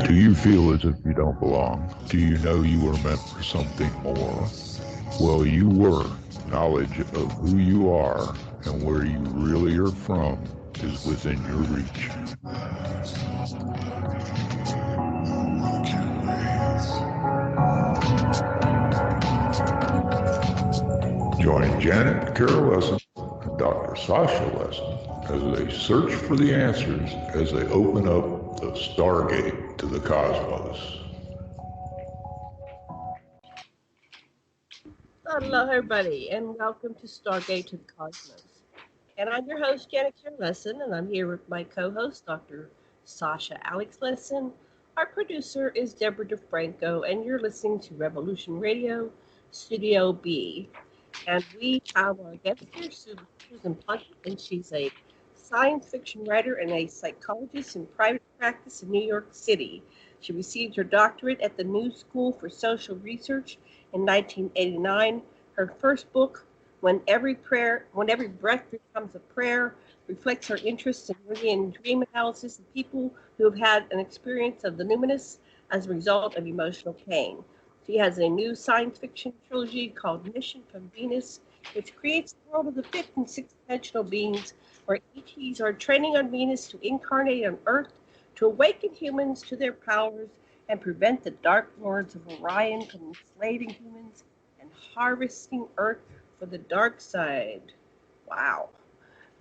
Do you feel as if you don't belong? Do you know you were meant for something more? Well, you were. Knowledge of who you are and where you really are from is within your reach. Join Janet Carol Lessin and Dr. Sasha Lessin as they search for the answers as they open up the Stargate to the cosmos. Hello, everybody, and welcome to Stargate to the Cosmos. And I'm your host, Janet Carol Lessin, and I'm here with my co-host, Dr. Sasha Alex Lessin. Our producer is Debra DeFranco, and you're listening to Revolution Radio, Studio B. And we have our guest here, Susan Plunket, and she's a science fiction writer and a psychologist in private practice in New York City. She received her doctorate at the New School for Social Research in 1989. Her first book, When Every Breath Becomes a Prayer, reflects her interest in Jungian dream analysis of people who have had an experience of the numinous as a result of emotional pain. She has a new science fiction trilogy called Mission from Venus, which creates the world of the fifth and sixth dimensional beings, where ETs are training on Venus to incarnate on Earth, to awaken humans to their powers and prevent the dark lords of Orion from enslaving humans and harvesting Earth for the dark side. Wow.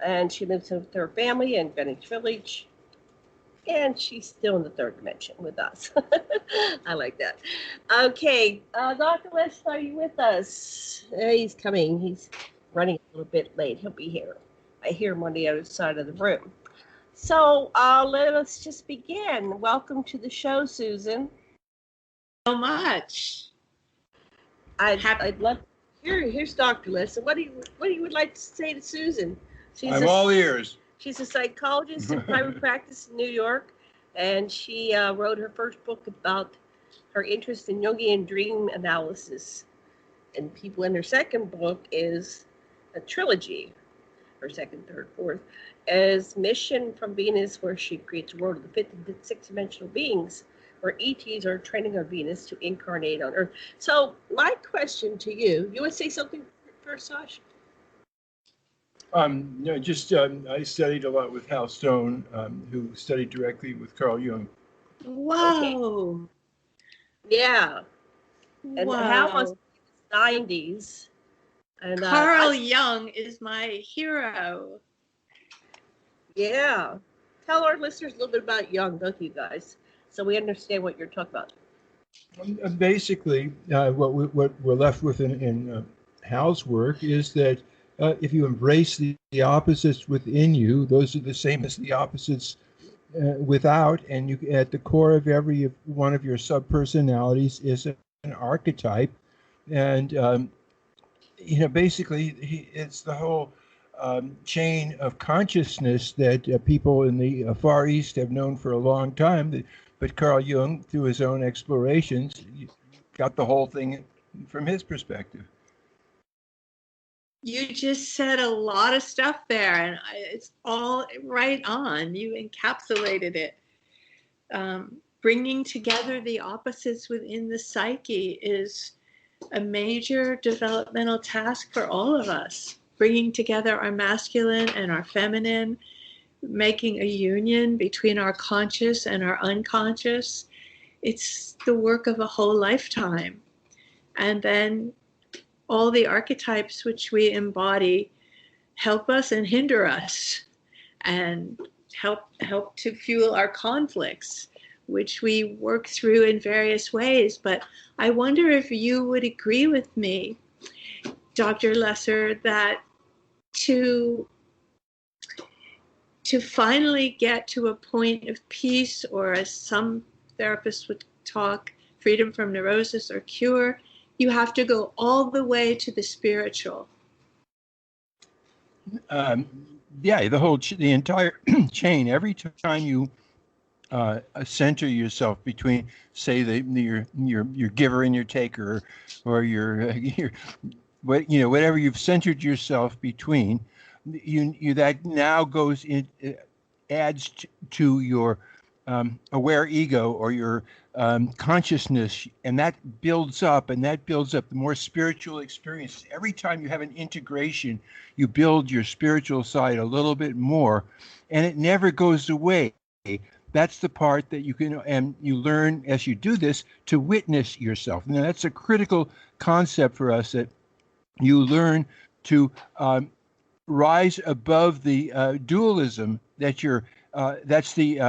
And she lives with her family in Greenwich Village. And she's still in the third dimension with us. I like that. Okay, Dr. Lessin, are you with us? He's coming. He's running a little bit late. He'll be here. I hear him on the other side of the room. So let us just begin. Welcome to the show, Susan. So much. I'd love to hear. Here's Dr. Lessin. What do you would like to say to Susan? I'm all ears. She's a psychologist in private practice in New York, and she wrote her first book about her interest in Jungian dream analysis. And her second book is a trilogy, her second, third, fourth, is Mission from Venus, where she creates a world of the fifth and sixth dimensional beings, where ETs are training on Venus to incarnate on Earth. So my question to you want to say something first, Sasha? I studied a lot with Hal Stone, who studied directly with Carl Jung. Wow. Okay. Yeah. And wow. Hal was in the 90s. And Carl Jung is my hero. Yeah. Tell our listeners a little bit about Jung, don't you guys, so we understand what you're talking about. Basically, what we're left with in Hal's work is that if you embrace the opposites within you, those are the same as the opposites without, and you at the core of every one of your subpersonalities is an archetype, and basically it's the whole chain of consciousness that people in the Far East have known for a long time, but Carl Jung, through his own explorations, got the whole thing from his perspective. You just said a lot of stuff there, and it's all right on. You encapsulated it. Bringing together the opposites within the psyche is a major developmental task for all of us. Bringing together our masculine and our feminine, making a union between our conscious and our unconscious. It's the work of a whole lifetime. And then all the archetypes which we embody help us and hinder us and help to fuel our conflicts, which we work through in various ways. But I wonder if you would agree with me, Dr. Lessin, that to finally get to a point of peace, or as some therapists would talk, freedom from neurosis or cure, you have to go all the way to the spiritual. The entire chain. Every time you center yourself between, say, your giver and your taker, or your whatever you've centered yourself between, you that now goes in, adds to your aware ego or your consciousness, and that builds up and that builds up. The more spiritual experiences, every time you have an integration, you build your spiritual side a little bit more, and it never goes away. That's the part that you can, and you learn as you do this to witness yourself. Now, that's a critical concept for us, that you learn to rise above the dualism that that's the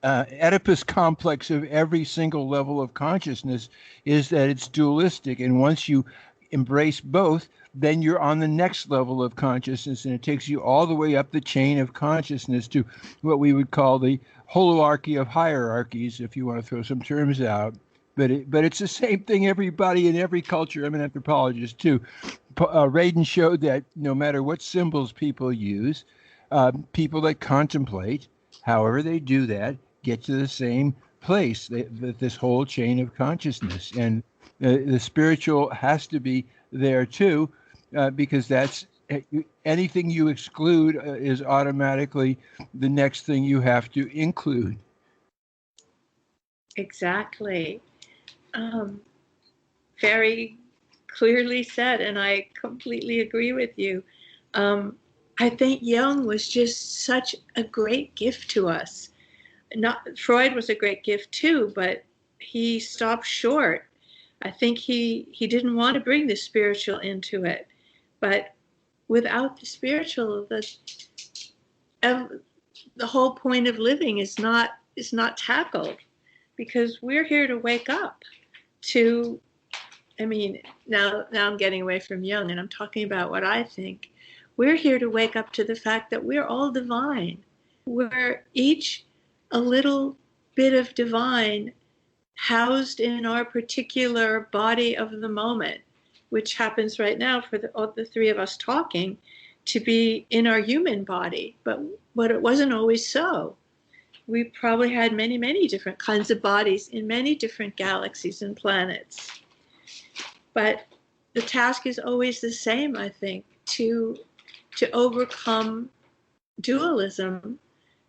Oedipus complex of every single level of consciousness, is that it's dualistic. And once you embrace both, then you're on the next level of consciousness, and it takes you all the way up the chain of consciousness to what we would call the holarchy of hierarchies, if you want to throw some terms out. But it's the same thing, everybody in every culture. I'm an anthropologist too. Radin showed that no matter what symbols people use, people that contemplate, however they do that, get to the same place, this whole chain of consciousness. And the spiritual has to be there too, because that's anything you exclude is automatically the next thing you have to include. Exactly. Very clearly said, and I completely agree with you. I think Jung was just such a great gift to us. Freud was a great gift too, but he stopped short. I think he didn't want to bring the spiritual into it, but without the spiritual, the whole point of living is not tackled, because we're here to wake up to. I mean, now I'm getting away from Jung, and I'm talking about what I think. We're here to wake up to the fact that we're all divine. We're each a little bit of divine housed in our particular body of the moment, which happens right now for the three of us talking to be in our human body. But it wasn't always so. We probably had many, many different kinds of bodies in many different galaxies and planets. But the task is always the same, I think, to overcome dualism,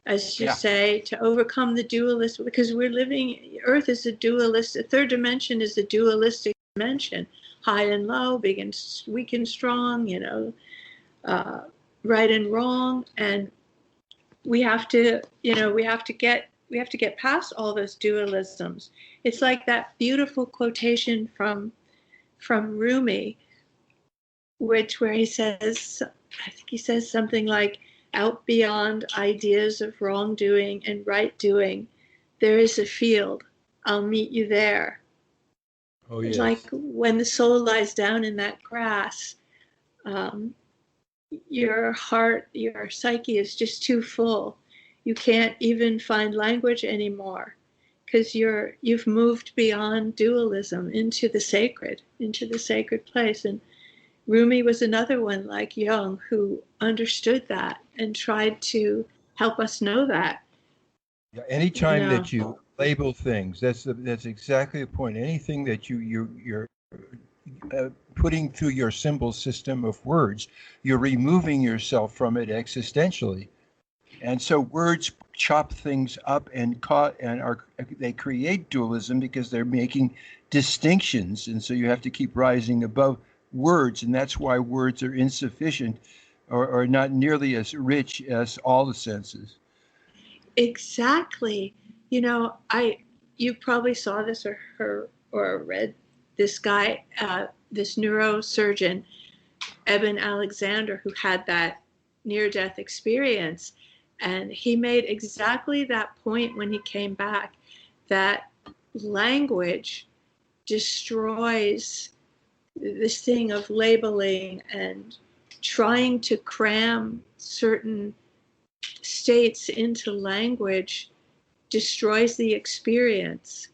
as you say, to overcome the dualist, because we're living, Earth is a dualist, the third dimension is a dualistic dimension, high and low, big and weak and strong, right and wrong, and we have to get past all those dualisms. It's like that beautiful quotation from Rumi, where he says, I think he says something like, out beyond ideas of wrongdoing and right doing, there is a field. I'll meet you there. Oh, yes. Like when the soul lies down in that grass, your heart, your psyche is just too full. You can't even find language anymore, because you've moved beyond dualism into the sacred place. And Rumi was another one like Jung who understood that and tried to help us know that. Yeah, anytime that you label things, that's exactly the point. Anything that you're putting through your symbol system of words, you're removing yourself from it existentially. And so words chop things up and they create dualism because they're making distinctions. And so you have to keep rising above words. And that's why words are insufficient or not nearly as rich as all the senses. Exactly. You probably saw this or read this guy, this neurosurgeon, Eben Alexander, who had that near-death experience. And he made exactly that point when he came back, that language destroys this thing of labeling and trying to cram certain states into language destroys the experience.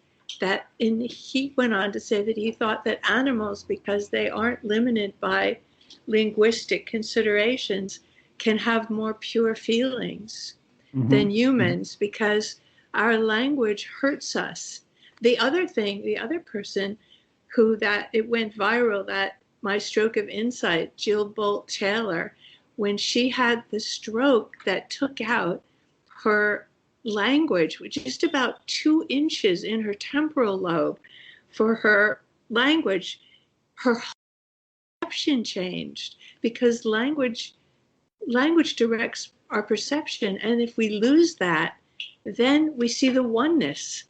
He went on to say that he thought that animals, because they aren't limited by linguistic considerations, can have more pure feelings than humans, because our language hurts us. The other person who it went viral, that My Stroke of Insight, Jill Bolt Taylor, when she had the stroke that took out her language with just about 2 inches in her temporal lobe for her language, her perception changed, because language directs our perception. And if we lose that, then we see the oneness.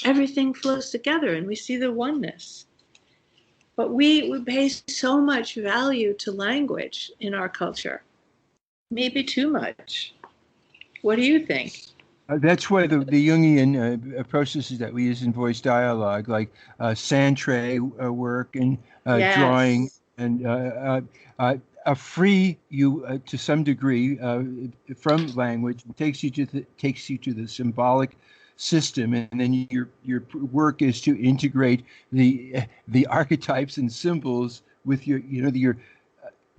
Everything flows together and we see the oneness. But we pay so much value to language in our culture. Maybe too much. What do you think? That's why the Jungian processes that we use in voice dialogue, like Santre work and Yes. drawing, and free you to some degree from language, takes you to the symbolic system, and then your work is to integrate the archetypes and symbols with your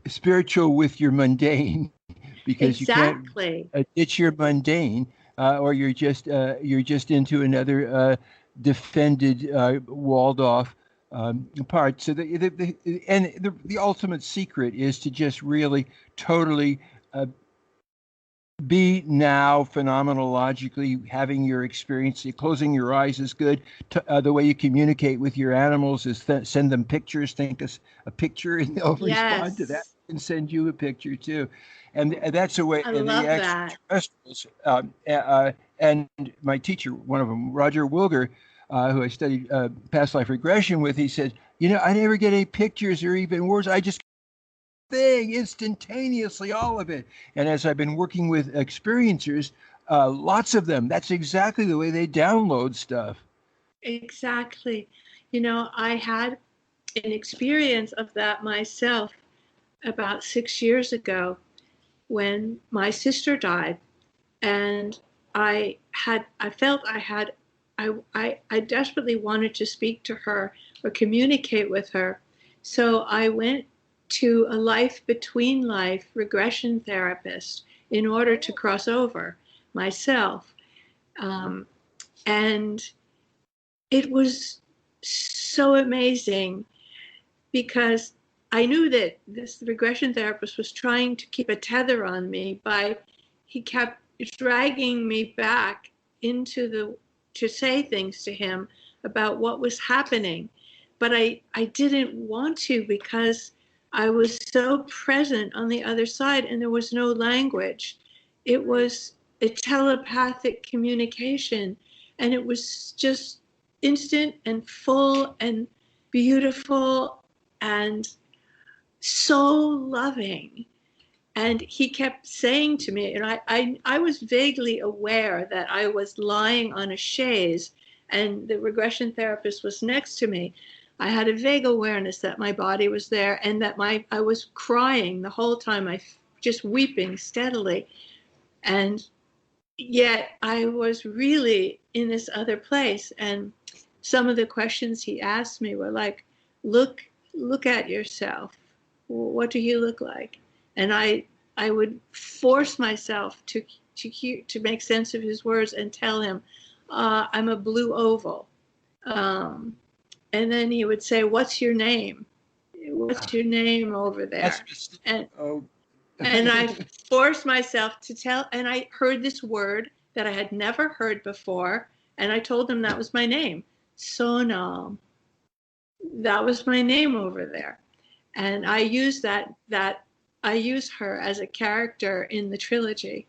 spiritual with your mundane, because Exactly. you can't ditch your mundane, or you're just into another defended, walled off part. So the ultimate secret is to just really totally be now phenomenologically having your experience. Closing your eyes is good. The way you communicate with your animals is send them pictures. Think a picture, and they'll respond to that and send you a picture too. And that's a way. I And love the that. extraterrestrials, and my teacher, one of them, Roger Wilger, who I studied past life regression with, he said, I never get any pictures or even words. I just thing instantaneously, all of it. And as I've been working with experiencers, lots of them, that's exactly the way they download stuff. Exactly. I had an experience of that myself about 6 years ago when my sister died, and I desperately wanted to speak to her or communicate with her. So I went to a life between life regression therapist in order to cross over myself. And it was so amazing, because I knew that this regression therapist was trying to keep a tether on me he kept dragging me back to say things to him about what was happening. But I didn't want to, because I was so present on the other side and there was no language. It was a telepathic communication, and it was just instant and full and beautiful and so loving. And he kept saying to me, and I was vaguely aware that I was lying on a chaise and the regression therapist was next to me. I had a vague awareness that my body was there and that I was crying the whole time, just weeping steadily. And yet I was really in this other place. And some of the questions he asked me were like, look at yourself. What do you look like? And I would force myself to make sense of his words and tell him, I'm a blue oval. And then he would say, what's your name? What's your name over there? And I forced myself to tell, and I heard this word that I had never heard before, and I told him that was my name, Sonam. That was my name over there. And I use I use her as a character in the trilogy.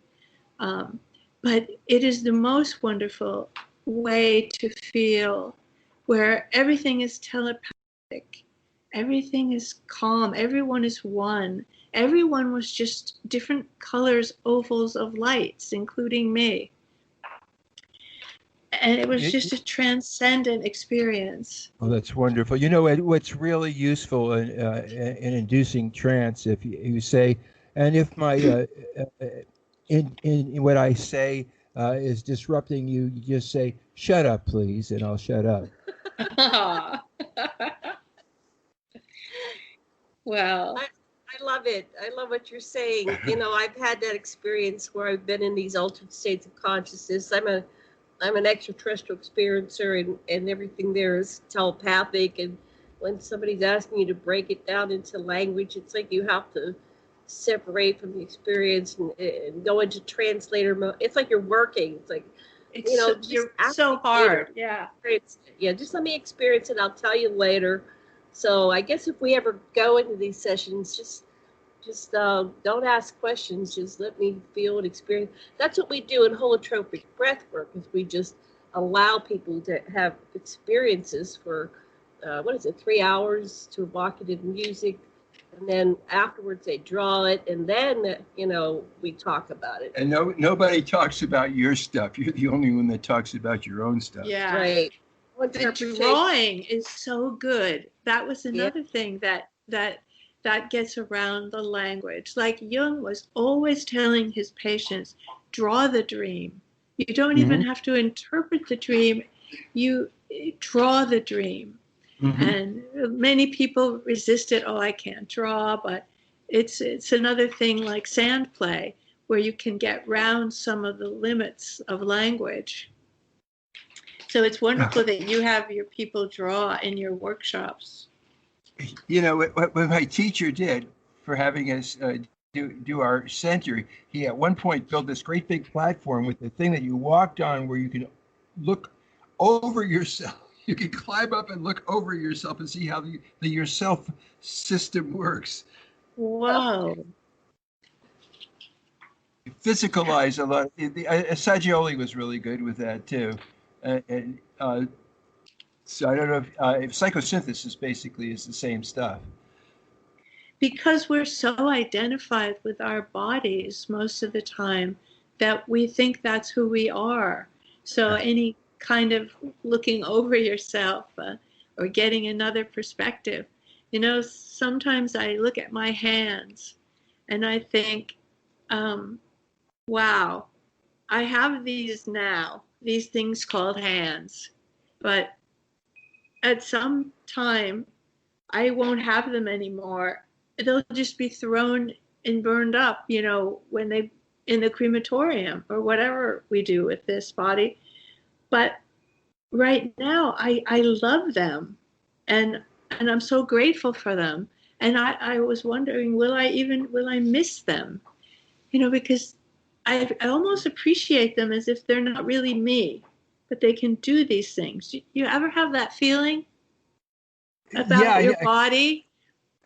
But it is the most wonderful way to feel, where everything is telepathic, everything is calm, everyone is one. Everyone was just different colors, ovals of lights, including me. And it was just a transcendent experience. Oh, that's wonderful. What's really useful in inducing trance, if you say, and if my in what I say is disrupting you, you just say, shut up, please, and I'll shut up. Well, I love it. I love what you're saying. I've had that experience where I've been in these altered states of consciousness. I'm an extraterrestrial experiencer, and everything there is telepathic. And when somebody's asking you to break it down into language, it's like you have to separate from the experience and go into translator mode. It's like you're working. It's like It's You know, you're just so ask me later. hard. Yeah. Yeah, just let me experience it. I'll tell you later. So I guess if we ever go into these sessions, just don't ask questions. Just let me feel and experience. That's what we do in holotropic breath work. Is we just allow people to have experiences for 3 hours to evocative music, and then afterwards they draw it, and then we talk about it. And nobody talks about your stuff. You're the only one that talks about your own stuff. Yeah. Right. The drawing is so good. That was another thing that gets around the language. Like Jung was always telling his patients, draw the dream. You don't even have to interpret the dream. You draw the dream. And many people resist it. Oh, I can't draw, but it's another thing like sand play, where you can get round some of the limits of language. So it's wonderful that you have your people draw in your workshops. You know, what my teacher did for having us do our center, he at one point built this great big platform with the thing that you walked on where you can look over yourself. You can climb up and look over yourself and see how the yourself system works. Wow. Physicalize a lot. Saggioli was really good with that too. So I don't know if psychosynthesis basically is the same stuff. Because we're so identified with our bodies most of the time that we think that's who we are. So any kind of looking over yourself or getting another perspective. You know, sometimes I look at my hands and I think, wow, I have these now, these things called hands, but at some time I won't have them anymore. They'll just be thrown and burned up, you know, when they in the crematorium or whatever we do with this body. But right now I love them and I'm so grateful for them. And I was wondering, will I miss them? You know, because I almost appreciate them as if they're not really me, but they can do these things. You ever have that feeling about your body?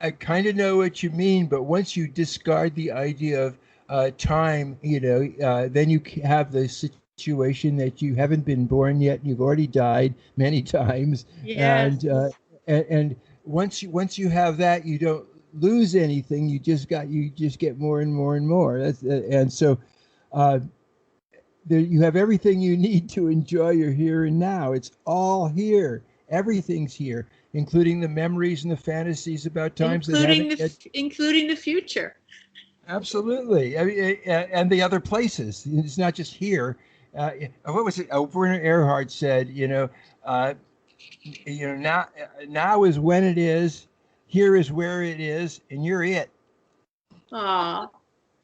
I kind of know what you mean, but once you discard the idea of time, you know, then you have the situation that you haven't been born yet, and you've already died many times, Yes. and once you have that, you don't lose anything. You just get more and more and more. So you have everything you need to enjoy your here and now. It's all here. Everything's here, including the memories and the fantasies about times including the future. Absolutely. I mean, and the other places. It's not just here. What was it? Werner Erhard said, now is when it is, here is where it is, and you're it. Ah,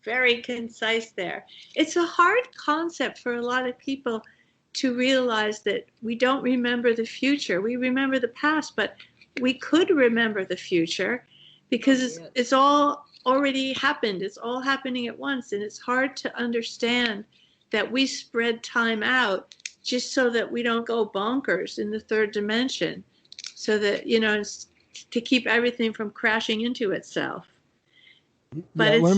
very concise there. It's a hard concept for a lot of people to realize that we don't remember the future. We remember the past, but we could remember the future because it's all already happened. It's all happening at once, and it's hard to understand that we spread time out just so that we don't go bonkers in the third dimension, so that, to keep everything from crashing into itself. But one of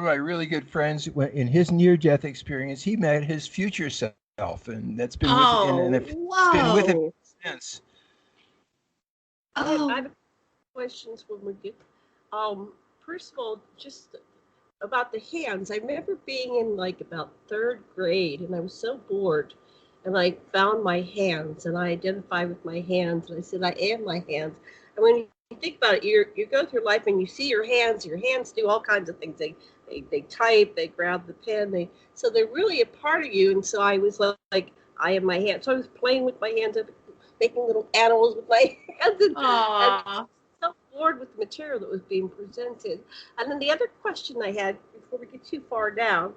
my really good friends, in his near-death experience, he met his future self, and that's been been with him since. I have questions when we get. First of all, just about the hands. I remember being in about third grade, and I was so bored, and I found my hands, and I identified with my hands, and I said, I am my hands. And when you think about it, you go through life and you see your hands do all kinds of things. They type, they grab the pen, so they're really a part of you. And so I was like, I am my hands. So I was playing with my hands, making little animals with my hands, and so bored with the material that was being presented. And then the other question I had before we get too far down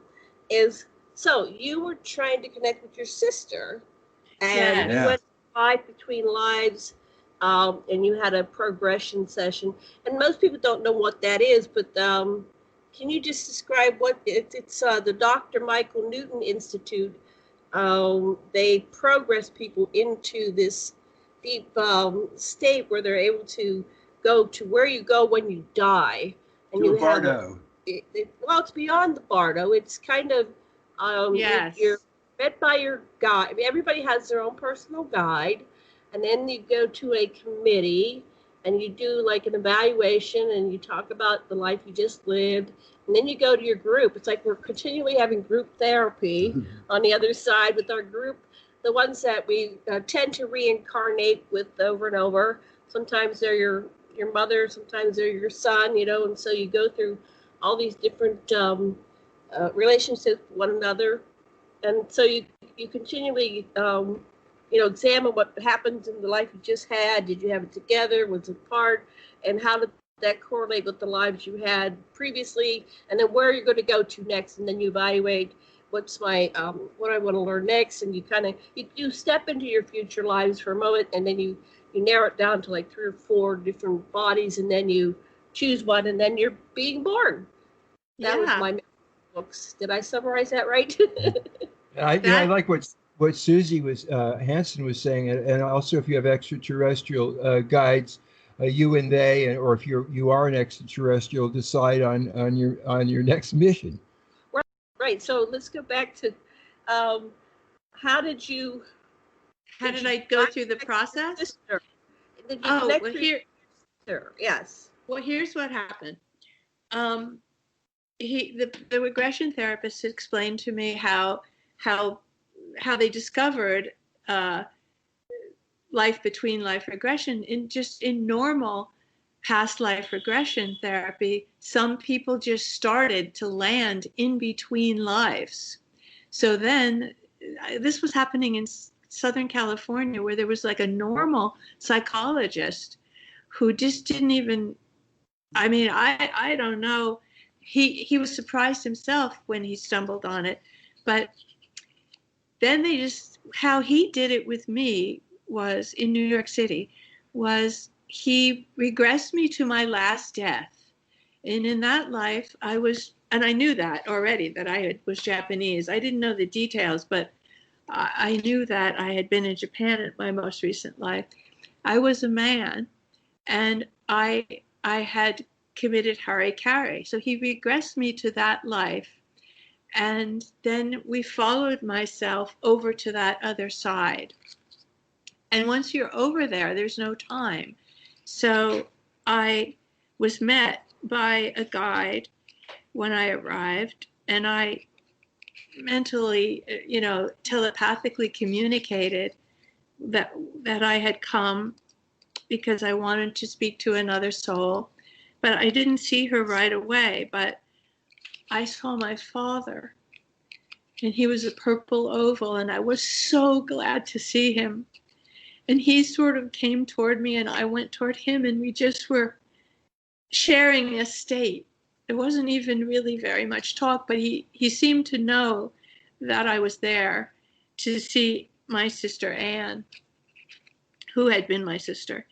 is, so you were trying to connect with your sister, and you went live between lives, and you had a progression session. And most people don't know what that is, but can you just describe what it's the Dr. Michael Newton Institute they progress people into this deep state where they're able to go to where you go when you die, and To you a have bardo. well, it's beyond the bardo. It's kind of Yes. you're read by your guide. I mean, everybody has their own personal guide, and then you go to a committee and you do like an evaluation and you talk about the life you just lived, and then you go to your group. It's like we're continually having group therapy on the other side with our group, the ones that we tend to reincarnate with over and over. Sometimes they're your mother, sometimes they're your son, you know, and so you go through all these different relationships with one another, and so you continually examine what happens in the life you just had. Did you have it together? Was it apart? And how did that correlate with the lives you had previously? And then where you're going to go to next, and then you evaluate what's my what I want to learn next, and you kind of you step into your future lives for a moment, and then you narrow it down to like 3 or 4 different bodies, and then you choose one, and then you're being born. That was my books. Did I summarize that right? I like what Susie Hansen was saying, and also if you have extraterrestrial guides, you and they, or if you are an extraterrestrial, decide on your next mission. Right. So let's go back to how did I go through the process? Sister? Yes. Well, here's what happened. The regression therapist explained to me how they discovered life between life regression in normal past life regression therapy. Some people just started to land in between lives. So then this was happening in Southern California, where there was like a normal psychologist who just didn't even, I don't know. He was surprised himself when he stumbled on it. But then how he did it with me was in New York City, was he regressed me to my last death. And in that life, and I knew that already, that I was Japanese. I didn't know the details, but I knew that I had been in Japan in my most recent life. I was a man, and I had committed hara-kiri. So he regressed me to that life. And then we followed myself over to that other side. And once you're over there, there's no time. So I was met by a guide when I arrived, and I mentally, telepathically communicated that I had come because I wanted to speak to another soul. But I didn't see her right away, but I saw my father, and he was a purple oval, and I was so glad to see him. And he sort of came toward me, and I went toward him, and we just were sharing a state. There wasn't even really very much talk, but he seemed to know that I was there to see my sister Anne, who had been my sister.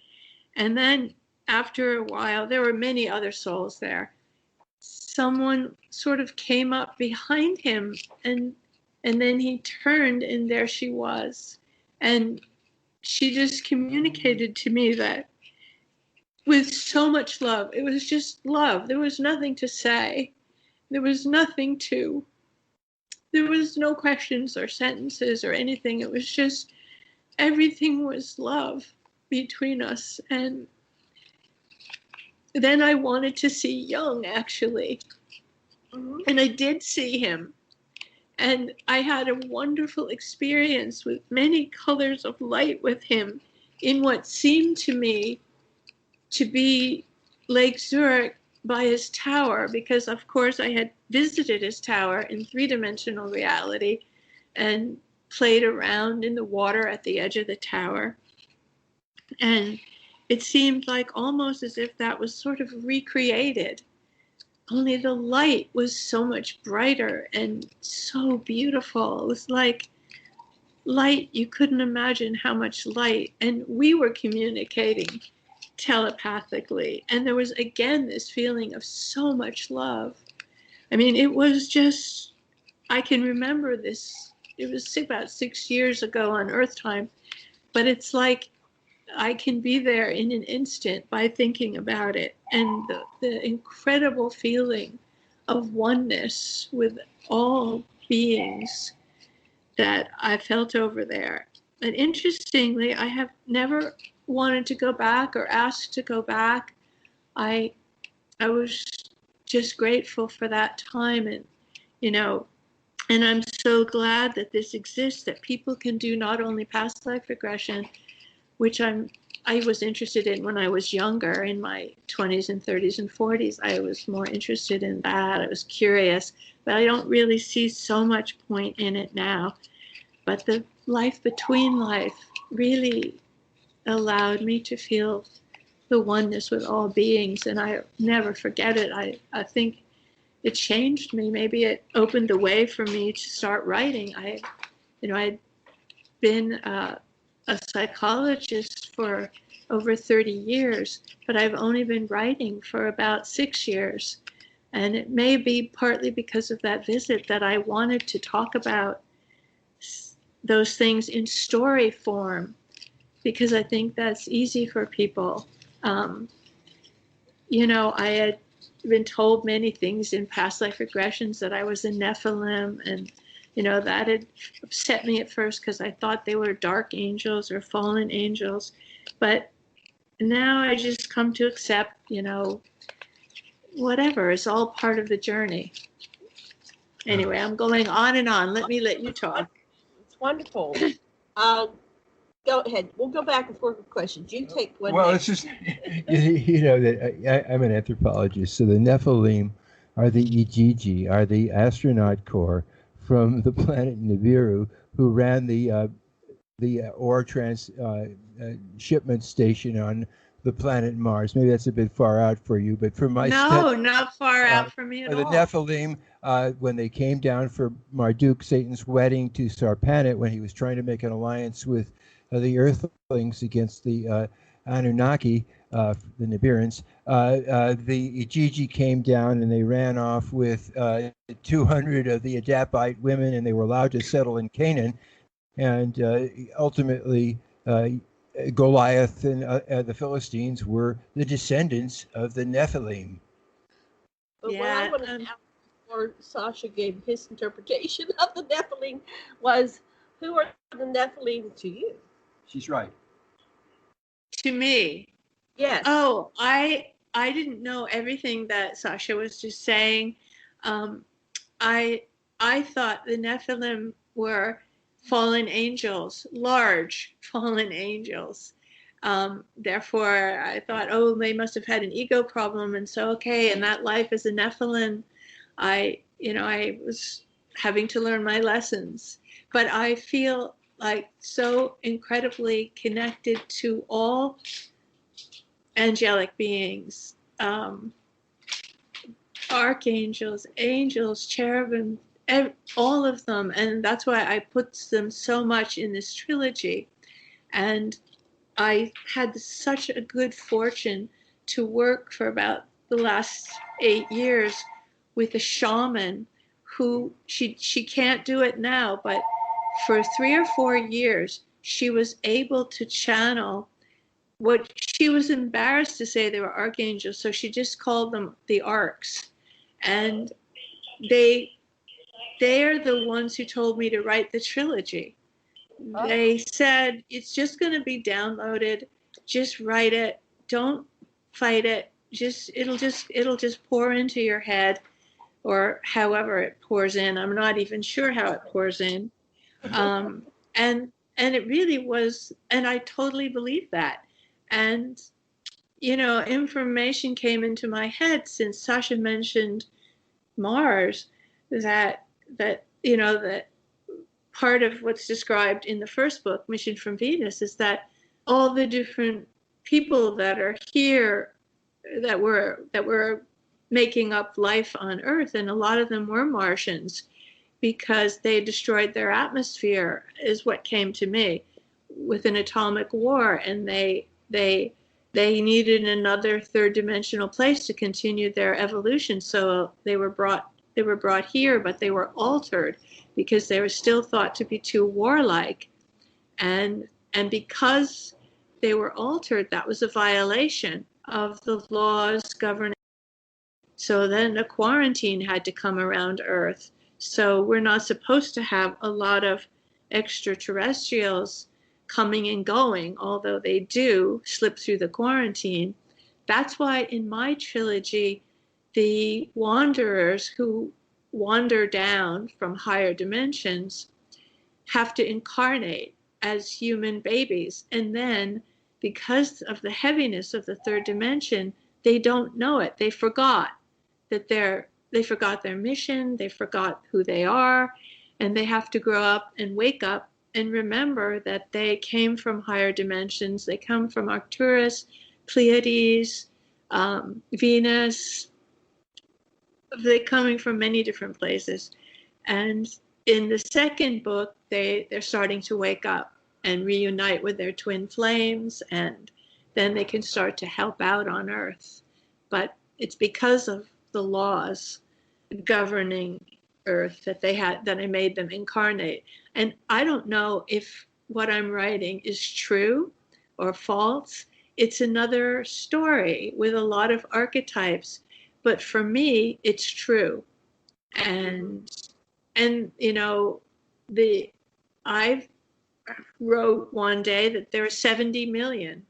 And then after a while, there were many other souls there. Someone sort of came up behind him, and then he turned, and there she was. And she just communicated to me that with so much love. It was just love. There was nothing to say. There was no questions or sentences or anything. It was just, everything was love between us. And then I wanted to see Young, actually. Mm-hmm. And I did see him. And I had a wonderful experience with many colors of light with him in what seemed to me to be Lake Zurich by his tower, because of course I had visited his tower in 3-dimensional reality and played around in the water at the edge of the tower. And it seemed like almost as if that was sort of recreated, only the light was so much brighter and so beautiful. It was like light, you couldn't imagine how much light. And we were communicating telepathically. And there was, again, this feeling of so much love. I mean, it was just, I can remember this about 6 years ago on Earth time, but it's like I can be there in an instant by thinking about it, and the incredible feeling of oneness with all beings that I felt over there. And interestingly, I have never wanted to go back or asked to go back. I was just grateful for that time, and and I'm so glad that this exists, that people can do not only past life regression, which I was interested in when I was younger, in my 20s and 30s and 40s. I was more interested in that. I was curious, but I don't really see so much point in it now. But the life between life really allowed me to feel the oneness with all beings, and I never forget it. I think it changed me. Maybe it opened the way for me to start writing. I'd been a psychologist for over 30 years, but I've only been writing for about 6 years. And it may be partly because of that visit that I wanted to talk about those things in story form, because I think that's easy for people. I had been told many things in past life regressions, that I was a Nephilim, and that had upset me at first because I thought they were dark angels or fallen angels. But now I just come to accept, whatever, it's all part of the journey. Anyway, I'm going on and on. Let you talk. It's wonderful. Go ahead. We'll go back and forth with questions. You take one. Well, next. it's just that I'm an anthropologist, so the Nephilim are the Ijiji, are the astronaut corps from the planet Nibiru, who ran the ore shipment station on the planet Mars. Maybe that's a bit far out for you, but for my not far out for me at all. The Nephilim, when they came down for Marduk, Satan's wedding, to Sarpanit, when he was trying to make an alliance with the Earthlings against the Anunnaki, the Nibirans, the Ijiji came down and they ran off with 200 of the Adapite women, and they were allowed to settle in Canaan. And ultimately, Goliath and the Philistines were the descendants of the Nephilim. But what I want to ask before Sasha gave his interpretation of the Nephilim was, who are the Nephilim to you? she's right. To me. Yes. Oh, I didn't know everything that Sasha was just saying. I thought the Nephilim were fallen angels, large fallen angels. Therefore, I thought, oh, they must have had an ego problem, and so okay, in that life as a Nephilim, I was having to learn my lessons. But I feel like so incredibly connected to all angelic beings, archangels, angels, cherubim, all of them. And that's why I put them so much in this trilogy. And I had such a good fortune to work for about the last 8 years with a shaman who she can't do it now, but for 3 or 4 years, she was able to channel what she was embarrassed to say they were archangels, so she just called them the arcs. And they are the ones who told me to write the trilogy. They said, it's just going to be downloaded. Just write it. Don't fight it. It'll just pour into your head, or however it pours in. I'm not even sure how it pours in. And it really was, and I totally believe that. And, information came into my head since Sasha mentioned Mars, that part of what's described in the first book, Mission from Venus, is that all the different people that are here that were making up life on Earth, and a lot of them were Martians, because they destroyed their atmosphere, is what came to me, with an atomic war, and they needed another third dimensional place to continue their evolution, so they were brought They were brought here, but they were altered because they were still thought to be too warlike. And because they were altered, that was a violation of the laws governing. So then a quarantine had to come around Earth. So we're not supposed to have a lot of extraterrestrials coming and going, although they do slip through the quarantine. That's why in my trilogy, the wanderers who wander down from higher dimensions have to incarnate as human babies. And then, because of the heaviness of the third dimension, they don't know it. They forgot that they forgot their mission, they forgot who they are, and they have to grow up and wake up and remember that they came from higher dimensions. They come from Arcturus, Pleiades, Venus. They're coming from many different places. And in the second book, they're starting to wake up and reunite with their twin flames, and then they can start to help out on Earth. But it's because of the laws governing Earth that I made them incarnate. And I don't know if what I'm writing is true or false. It's another story with a lot of archetypes, but for me, it's true. And you know, I wrote one day that there are 70 million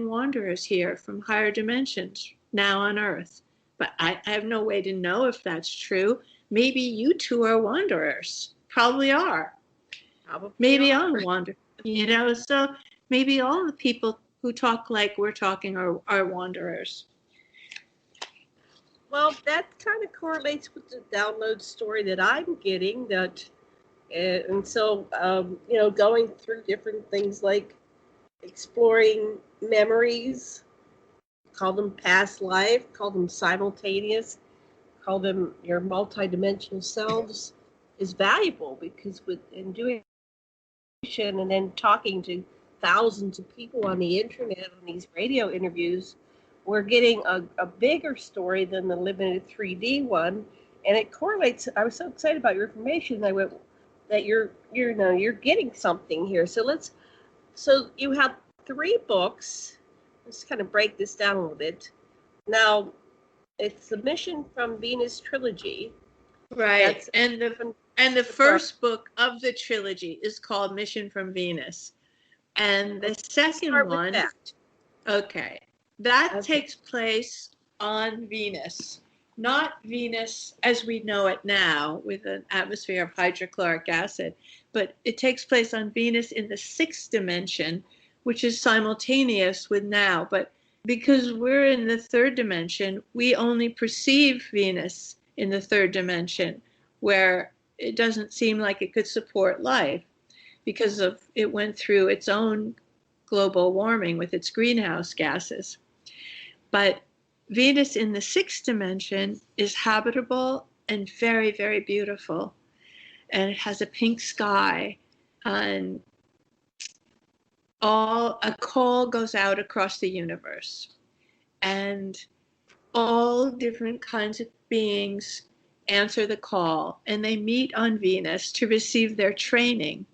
wanderers here from higher dimensions now on Earth. But I have no way to know if that's true. Maybe you two are wanderers. Probably are. Maybe I'm a wanderer. You know, so maybe all the people who talk like we're talking are wanderers. Well, that kind of correlates with the download story that I'm getting. And so, you know, going through different things like exploring memories, call them past life, call them simultaneous, call them your multidimensional selves, is valuable, because in doing and then talking to thousands of people on the internet, on these radio interviews, we're getting a bigger story than the limited 3D one, and it correlates. I was so excited about your information. I went that you're getting something here. So you have 3 books. Let's kind of break this down a little bit. Now, it's the Mission from Venus trilogy. Right. And the first book of the trilogy is called Mission from Venus. And the second one, that takes place on Venus. Not Venus as we know it now with an atmosphere of hydrochloric acid, but it takes place on Venus in the 6th dimension, which is simultaneous with now. But because we're in the 3rd dimension, we only perceive Venus in the 3rd dimension, where it doesn't seem like it could support life because of it went through its own global warming with its greenhouse gases. But Venus in the 6th dimension is habitable and very, very beautiful. And it has a pink sky, and a call goes out across the universe. And all different kinds of beings answer the call, and they meet on Venus to receive their training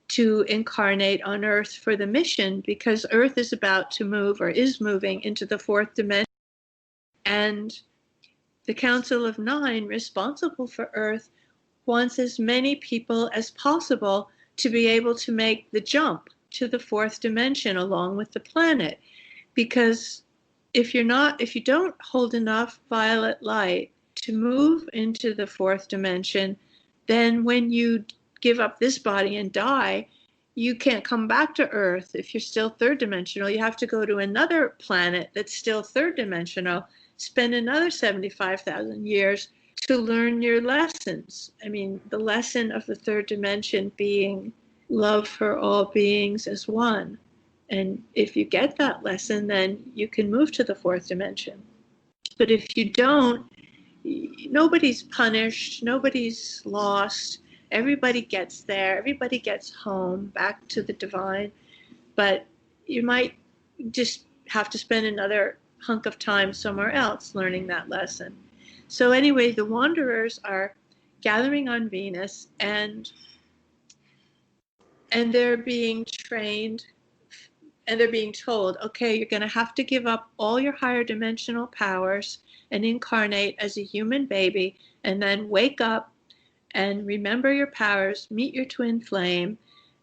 to incarnate on Earth for the mission, because Earth is about to move, or is moving, into the 4th dimension. And the Council of 9, responsible for Earth, wants as many people as possible to be able to make the jump to the 4th dimension along with the planet. Because if you don't hold enough violet light to move into the 4th dimension, then when you give up this body and die, you can't come back to Earth. If you're still 3rd dimensional, you have to go to another planet that's still 3rd dimensional, spend another 75,000 years to learn your lessons. I mean, the lesson of the 3rd dimension being love for all beings as one. And if you get that lesson, then you can move to the 4th dimension. But if you don't, nobody's punished, nobody's lost. Everybody gets there, everybody gets home, back to the divine. But you might just have to spend another hunk of time somewhere else learning that lesson. So anyway, the wanderers are gathering on Venus, and they're being trained, and they're being told, okay, you're going to have to give up all your higher dimensional powers and incarnate as a human baby, and then wake up and remember your powers, meet your twin flame,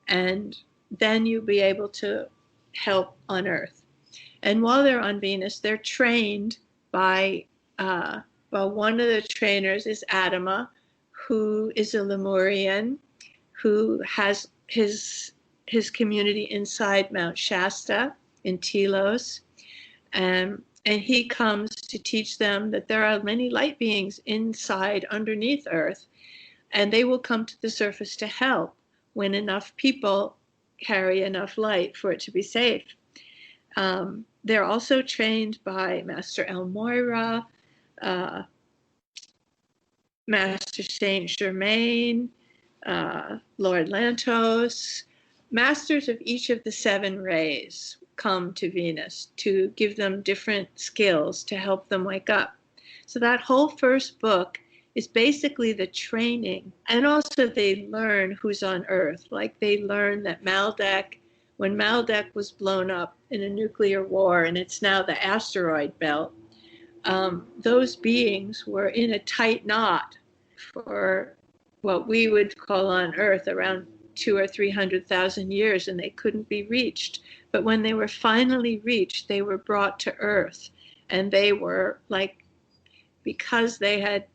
and then you'll be able to help on Earth. And while they're on Venus, they're trained by one of the trainers is Adama, who is a Lemurian, who has his community inside Mount Shasta in Telos. And he comes to teach them that there are many light beings inside, underneath Earth, and they will come to the surface to help when enough people carry enough light for it to be safe. They're also trained by Master El Moira, Master Saint Germain, Lord Lantos. Masters of each of the 7 rays come to Venus to give them different skills to help them wake up. So that whole first book is basically the training, and also they learn who's on Earth. Like they learn that when Maldek was blown up in a nuclear war, and it's now the asteroid belt, those beings were in a tight knot for what we would call on Earth around 200,000 or 300,000 years, and they couldn't be reached. But when they were finally reached, they were brought to Earth, and they were like, because they had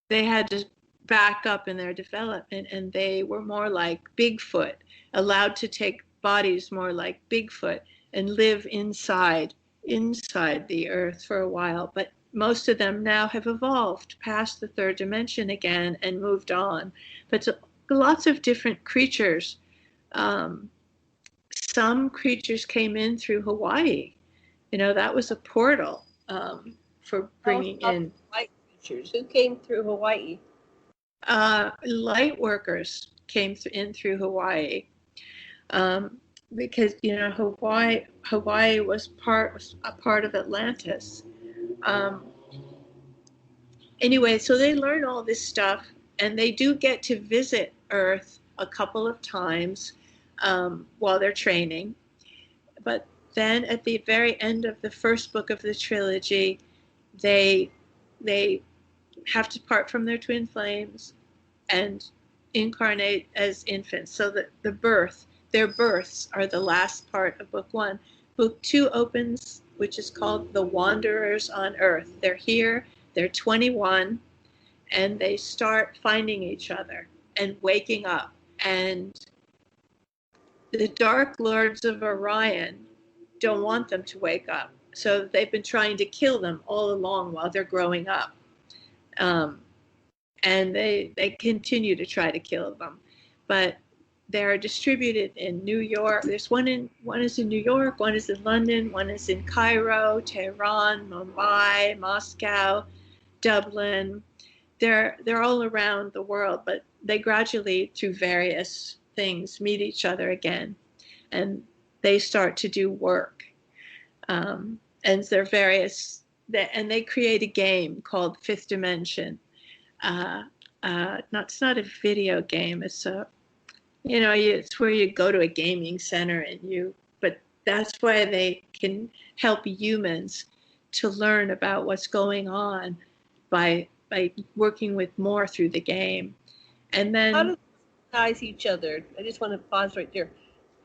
to back up in their development, and they were more like Bigfoot, allowed to take bodies more like Bigfoot and live inside the Earth for a while. But most of them now have evolved past the 3rd dimension again and moved on. But lots of different creatures. Some creatures came in through Hawaii. That was a portal for bringing in light creatures. Who came through Hawaii? Light workers came in through Hawaii. Because Hawaii was a part of Atlantis. Anyway, so they learn all this stuff, and they do get to visit Earth a couple of times while they're training. But then at the very end of the first book of the trilogy, they have to part from their twin flames and incarnate as infants. So that their births are the last part of book 1. Book 2 opens, which is called The Wanderers on Earth. They're here, they're 21, and they start finding each other and waking up. And the Dark Lords of Orion don't want them to wake up. So they've been trying to kill them all along while they're growing up. And they continue to try to kill them. But they're distributed in New York. There's one is in New York, one is in London, one is in Cairo, Tehran, Mumbai, Moscow, Dublin. They're all around the world, but they gradually, through various things, meet each other again, and they start to do work. And they're and they create a game called Fifth Dimension. It's not a video game. It's it's where you go to a gaming center but that's why they can help humans to learn about what's going on by working with more through the game. And then how do they recognize each other? I just want to pause right there.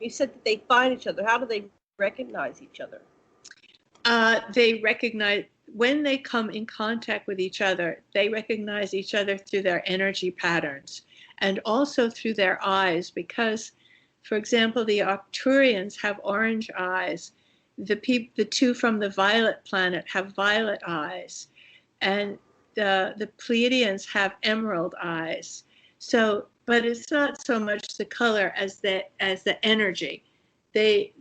You said that they find each other. How do they recognize each other? They recognize, when they come in contact with each other, they recognize each other through their energy patterns and also through their eyes, because, for example, the Arcturians have orange eyes. The 2 from the violet planet have violet eyes, and the Pleiadians have emerald eyes. So, but it's not so much the color as the energy. They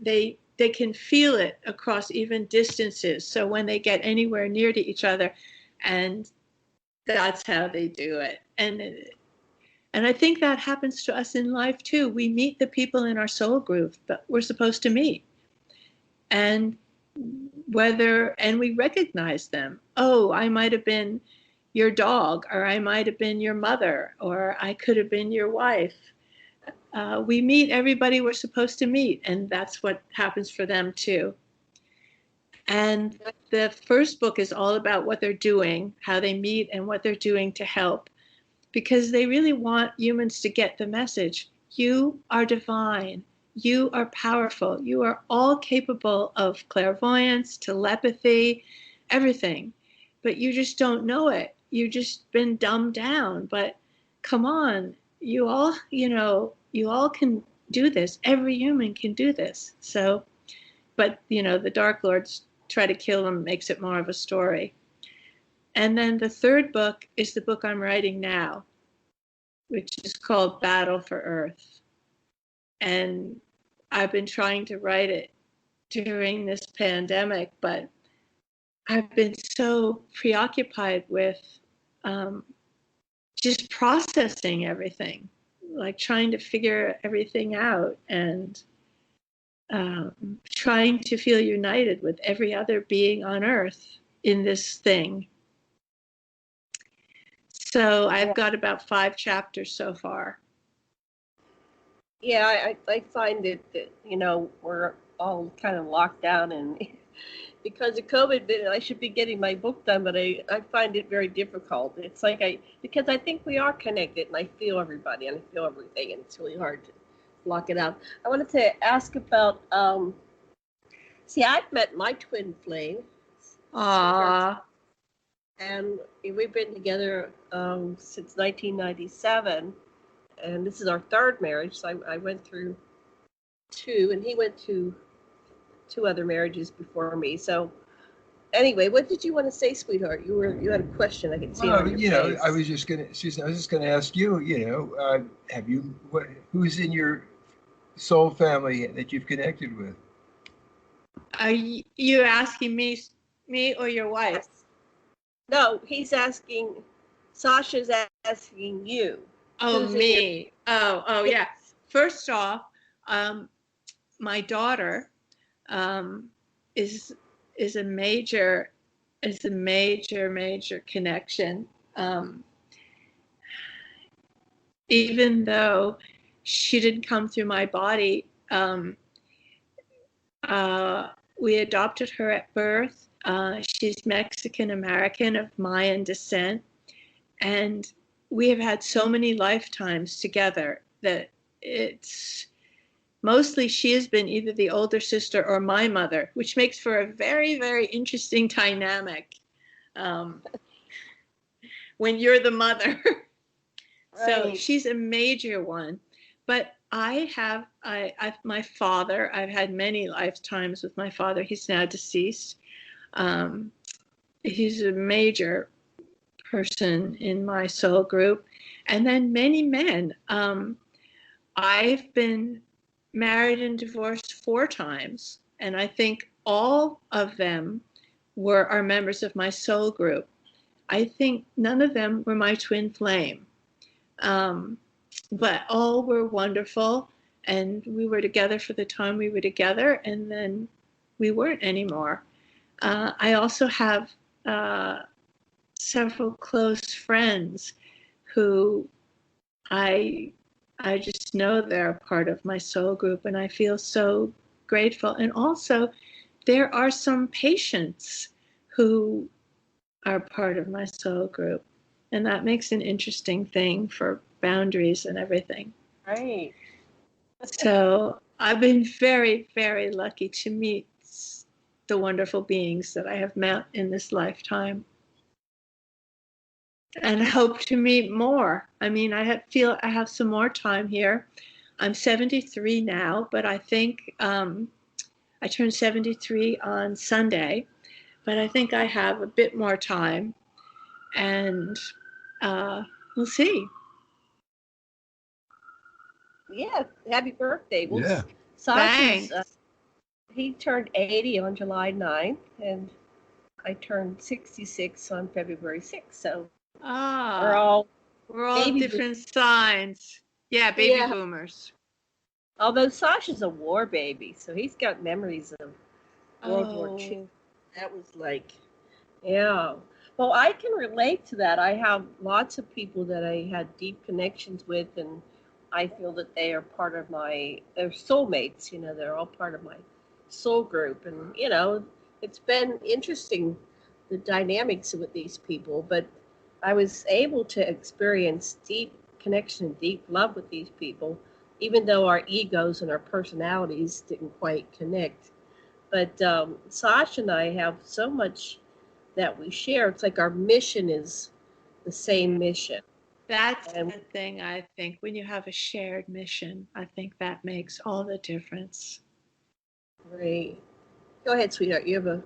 can feel it across even distances. So when they get anywhere near to each other, and that's how they do it. And I think that happens to us in life too. We meet the people in our soul group that we're supposed to meet. And we recognize them. Oh, I might have been your dog, or I might have been your mother, or I could have been your wife. We meet everybody we're supposed to meet, and that's what happens for them too. And the first book is all about what they're doing, how they meet, and what they're doing to help, because they really want humans to get the message. You are divine. You are powerful. You are all capable of clairvoyance, telepathy, everything. But you just don't know it. You've just been dumbed down. But come on, you all can do this. Every human can do this. So, but, the Dark Lords try to kill them, makes it more of a story. And then the third book is the book I'm writing now, which is called Battle for Earth. And I've been trying to write it during this pandemic, but I've been so preoccupied with just processing everything, like trying to figure everything out and trying to feel united with every other being on Earth in this thing. So I've got about 5 chapters so far. Yeah, I find that we're all kind of locked down, and because of COVID, I should be getting my book done, but I find it very difficult. It's like because I think we are connected, and I feel everybody, and I feel everything, and it's really hard to lock it out. I wanted to ask about, I've met my twin flame. Aww. And we've been together since 1997, and this is our third marriage. So I went through 2, and he went to 2 other marriages before me. So anyway, what did you want to say, sweetheart? You had a question. I could see it on your face. I was just gonna ask you. Who's in your soul family that you've connected with? Are you asking me or your wife? No, he's asking. Sasha's asking you. Oh, me. Oh, yeah. First off, my daughter is a major connection. Even though she didn't come through my body, we adopted her at birth. She's Mexican American of Mayan descent, and we have had so many lifetimes together that it's mostly she has been either the older sister or my mother, which makes for a very, very interesting dynamic when you're the mother. So she's a major one. But I've my father, I've had many lifetimes with my father. He's now deceased. He's a major person in my soul group. And then many men. I've been married and divorced 4 times, and I think all of them are members of my soul group. I think none of them were my twin flame. But all were wonderful, and we were together for the time we were together, and then we weren't anymore. I also have several close friends who I just know they're a part of my soul group, and I feel so grateful. And also, there are some patients who are part of my soul group, and that makes an interesting thing for boundaries and everything. Right. So I've been very, very lucky to meet the wonderful beings that I have met in this lifetime, and I hope to meet more. I mean, I feel I have some more time here. I'm 73 now, but I think I turned 73 on Sunday, but I think I have a bit more time, and we'll see. Yeah, happy birthday. Well, Yeah. Sasha's, he turned 80 on July 9th, and I turned 66 on February 6th. So we're all different signs. Yeah, baby boomers. Although Sasha's a war baby, so he's got memories of World War II. That was like, yeah. Well, I can relate to that. I have lots of people that I had deep connections with, and I feel that they are part of they're soulmates, they're all part of my soul group. And, it's been interesting, the dynamics with these people, but I was able to experience deep connection, deep love with these people, even though our egos and our personalities didn't quite connect. But Sasha and I have so much that we share. It's like our mission is the same mission. That's And the thing, I think. When you have a shared mission, I think that makes all the difference. great. Go ahead, sweetheart. You have a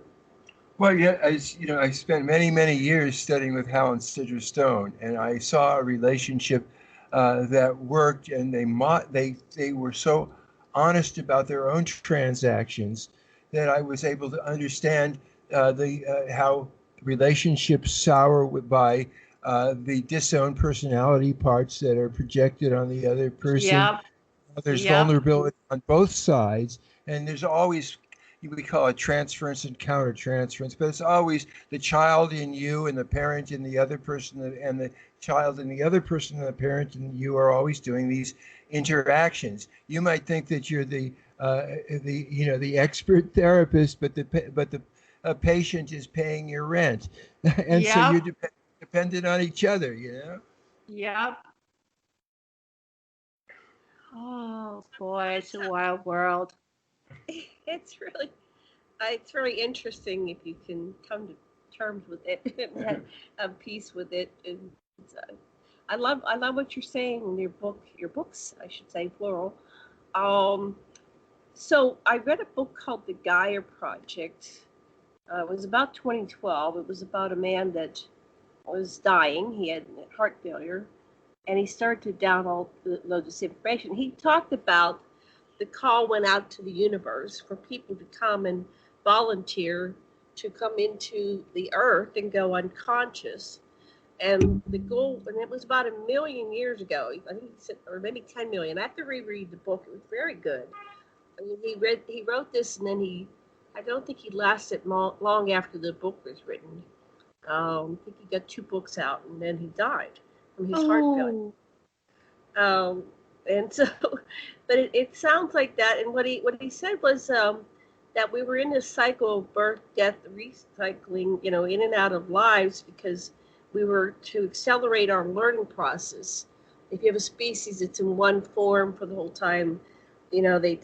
Well, yeah, I spent many, many years studying with Hal and Sidra Stone, and I saw a relationship that worked, and they were so honest about their own transactions that I was able to understand how relationships sour by the disowned personality parts that are projected on the other person. Yep. There's Yep. vulnerability on both sides, and there's always, we call it transference and countertransference, but it's always the child in you and the parent in the other person, and the child in the other person and the parent in you are always doing these interactions. You might think that you're the expert therapist, but the patient is paying your rent, and so Yep. you're dependent on each other. Yep. Oh boy, it's a wild world. it's really interesting if you can come to terms with it and have peace with it. And I love what you're saying in your books, I should say, plural. So I read a book called The Gaia Project. It was about 2012. It was about a man that was dying. He had heart failure, and he started to download this information. He talked about the call went out to the universe for people to come and volunteer to come into the earth and go unconscious. And the goal, and it was about 1 million years ago, I think he said, or maybe 10 million. I have to reread the book. It was very good. I mean, he wrote this, and then I don't think he lasted long after the book was written. I think he got 2 books out, and then he died from his heart failure. And so, but it sounds like that. And what he said was that we were in this cycle of birth, death, recycling, in and out of lives, because we were to accelerate our learning process. If you have a species that's in one form for the whole time, they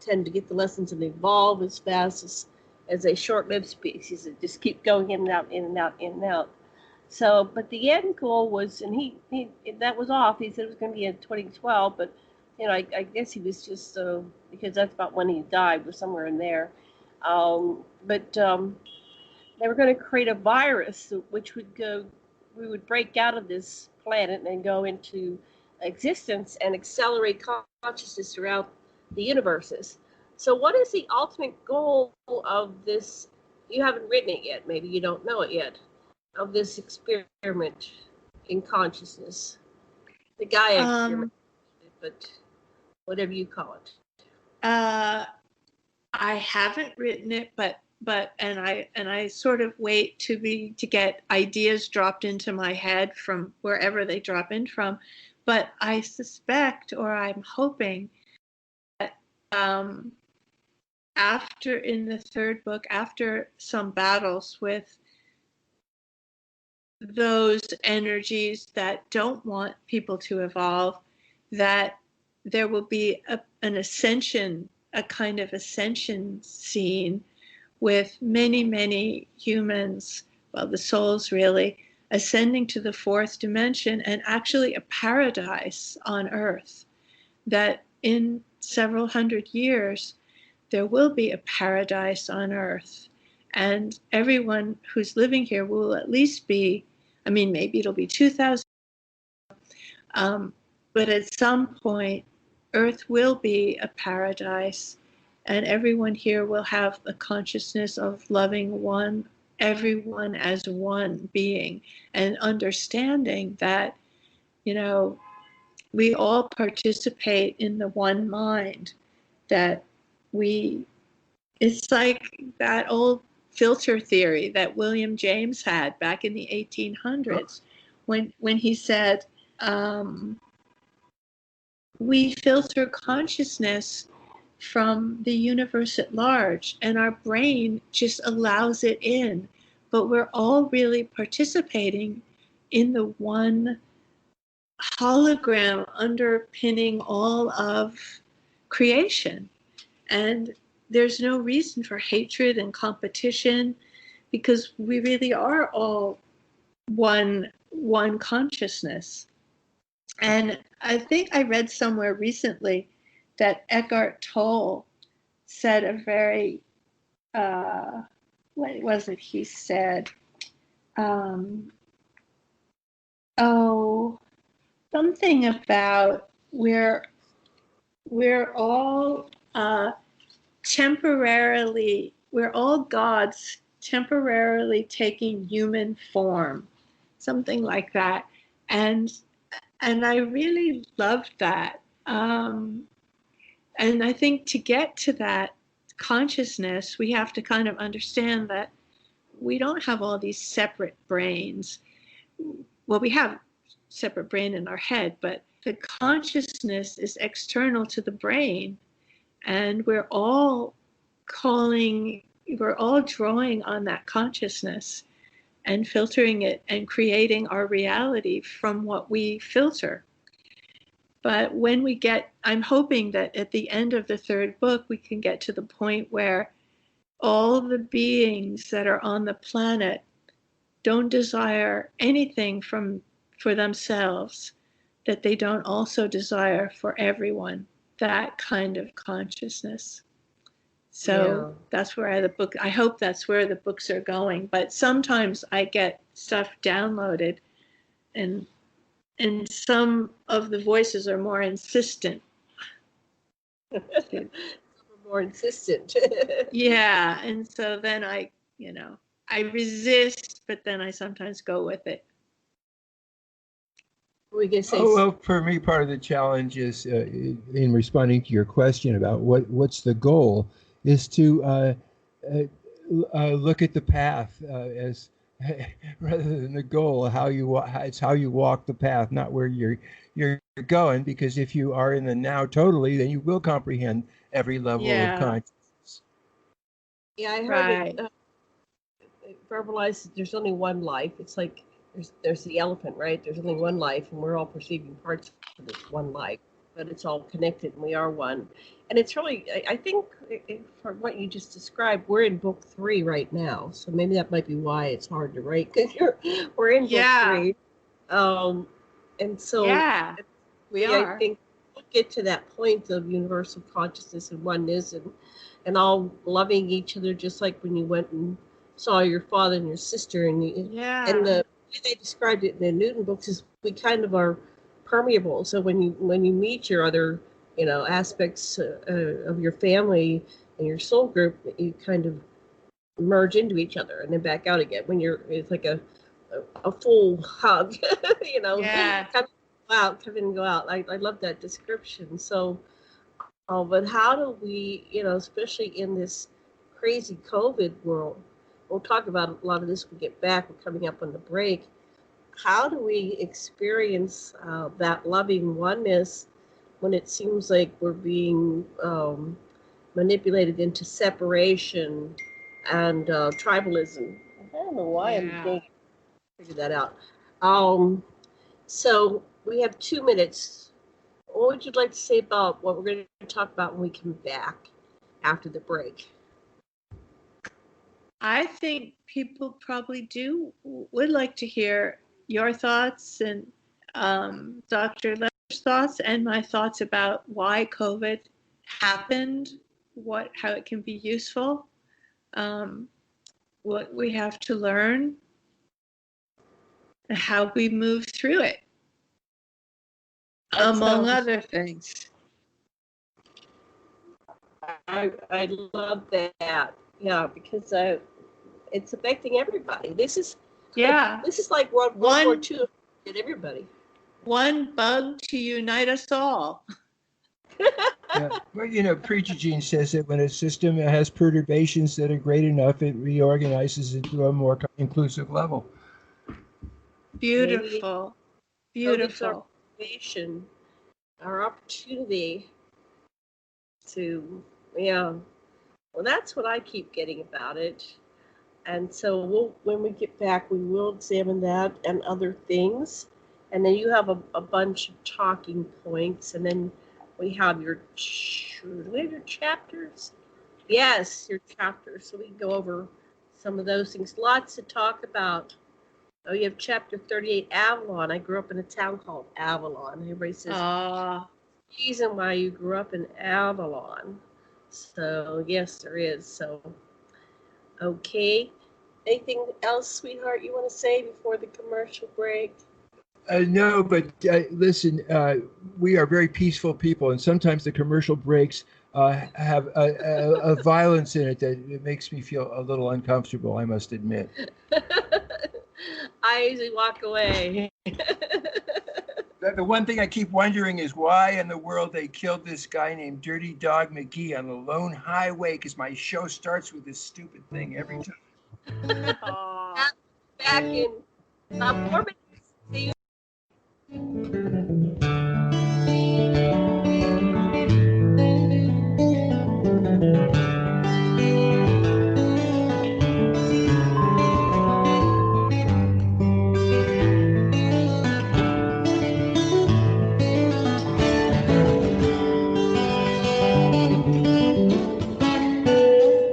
tend to get the lessons and evolve as fast as a short-lived species that just keep going in and out, in and out, in and out. So, but the end goal was, and he that was off. He said it was going to be in 2012, but I guess he was just because that's about when he died, was somewhere in there. But they were going to create a virus which we would break out of this planet and go into existence and accelerate consciousness throughout the universes. So what is the ultimate goal of this? You haven't written it yet. Maybe you don't know it yet. Of this experiment in consciousness, the Gaia experiment, but whatever you call it. I haven't written it, but I sort of wait to get ideas dropped into my head from wherever they drop in from. But I suspect, or I'm hoping, that after, in the 3rd book, after some battles with those energies that don't want people to evolve, that there will be an ascension, a kind of ascension scene with many, many humans, well, the souls really, ascending to the 4th dimension, and actually a paradise on Earth, that in several hundred years, there will be a paradise on Earth. And everyone who's living here will at least be, maybe it'll be 2,000. But at some point, Earth will be a paradise, and everyone here will have the consciousness of loving everyone as one being, and understanding that, we all participate in the one mind, that it's like that old filter theory that William James had back in the 1800s, when he said, we filter consciousness from the universe at large, and our brain just allows it in. But we're all really participating in the one hologram underpinning all of creation. And there's no reason for hatred and competition, because we really are all one consciousness. And I think I read somewhere recently that Eckhart Tolle said a very, what was it he said? Something about we're all we're all gods temporarily taking human form, something like that. And I really loved that. And I think to get to that consciousness, we have to kind of understand that we don't have all these separate brains. Well, we have separate brain in our head, but the consciousness is external to the brain, and we're all drawing on that consciousness and filtering it and creating our reality from what we filter. But when we I'm hoping that at the end of the third book, we can get to the point where all the beings that are on the planet don't desire anything for themselves that they don't also desire for everyone, that kind of consciousness. So that's where I hope that's where the books are going. But sometimes I get stuff downloaded, and some of the voices are more insistent. More insistent. Yeah, and so then I resist, but then I sometimes go with it. We can say. Oh, well, for me, part of the challenge is in responding to your question about what's the goal, is to look at the path as rather than the goal. It's how you walk the path, not where you're going. Because if you are in the now totally, then you will comprehend every level of consciousness. Yeah, I heard it verbalized that there's only one life. It's like there's the elephant, right? There's only one life, and we're all perceiving parts of this one life, but it's all connected, and we are one. And it's really, I think, from what you just described, we're in book 3 right now, so maybe that might be why it's hard to write, because we're in book 3, and so we are. I think we'll get to that point of universal consciousness and oneness, and all loving each other, just like when you went and saw your father and your sister, and and the way they described it in the Newton books is we kind of are permeable. So when you meet your other aspects of your family and your soul group, you kind of merge into each other and then back out again. It's like a full hug, come in and go out. I love that description. So, but how do we, especially in this crazy COVID world, we'll talk about a lot of this when we get back. We're coming up on the break. How do we experience that loving oneness when it seems like we're being manipulated into separation and tribalism? I don't know why I'm going to figure that out. So we have 2 minutes. What would you like to say about what we're going to talk about when we come back after the break? I think people probably would like to hear your thoughts and Dr. Lessin's thoughts and my thoughts about why COVID happened, how it can be useful, what we have to learn, and how we move through it, among other things. I love that. Yeah, because it's affecting everybody. This is like World War II affected everybody. One bug to unite us all. Yeah. Well, Preacher Gene says that when a system has perturbations that are great enough, it reorganizes into a more inclusive level. Beautiful. So it's our Beautiful. motivation, our opportunity to, yeah. Well, that's what I keep getting about it. And so when we get back, we will examine that and other things. And then you have a bunch of talking points. And then we have your chapters. Yes, your chapters. So we can go over some of those things. Lots to talk about. Oh, you have chapter 38, Avalon. I grew up in a town called Avalon. Everybody says, reason why you grew up in Avalon. So, yes, there is. So, okay. Anything else, sweetheart, you want to say before the commercial break? No, but listen, we are very peaceful people, and sometimes the commercial breaks have a violence in it that it makes me feel a little uncomfortable, I must admit. I usually walk away. The one thing I keep wondering is why in the world they killed this guy named Dirty Dog McGee on the lone highway, because my show starts with this stupid thing every time. Back in 4 minutes. See you.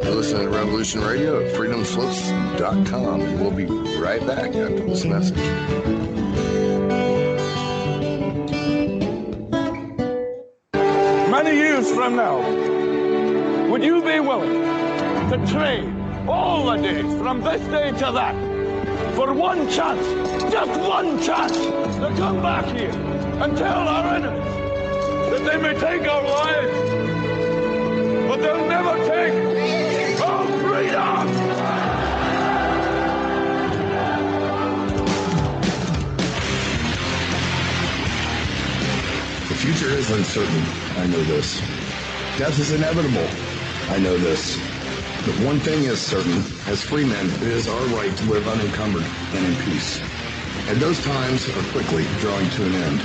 Listen to Revolution Radio at freedomslips.com, and we'll be right back after this message. Many years from now, would you be willing to trade all the days from this day to that for one chance, just one chance, to come back here and tell our enemies that they may take our lives, but they'll never take our freedom? The future is uncertain. I know this. Death is inevitable. I know this. But one thing is certain. As free men, it is our right to live unencumbered and in peace. And those times are quickly drawing to an end.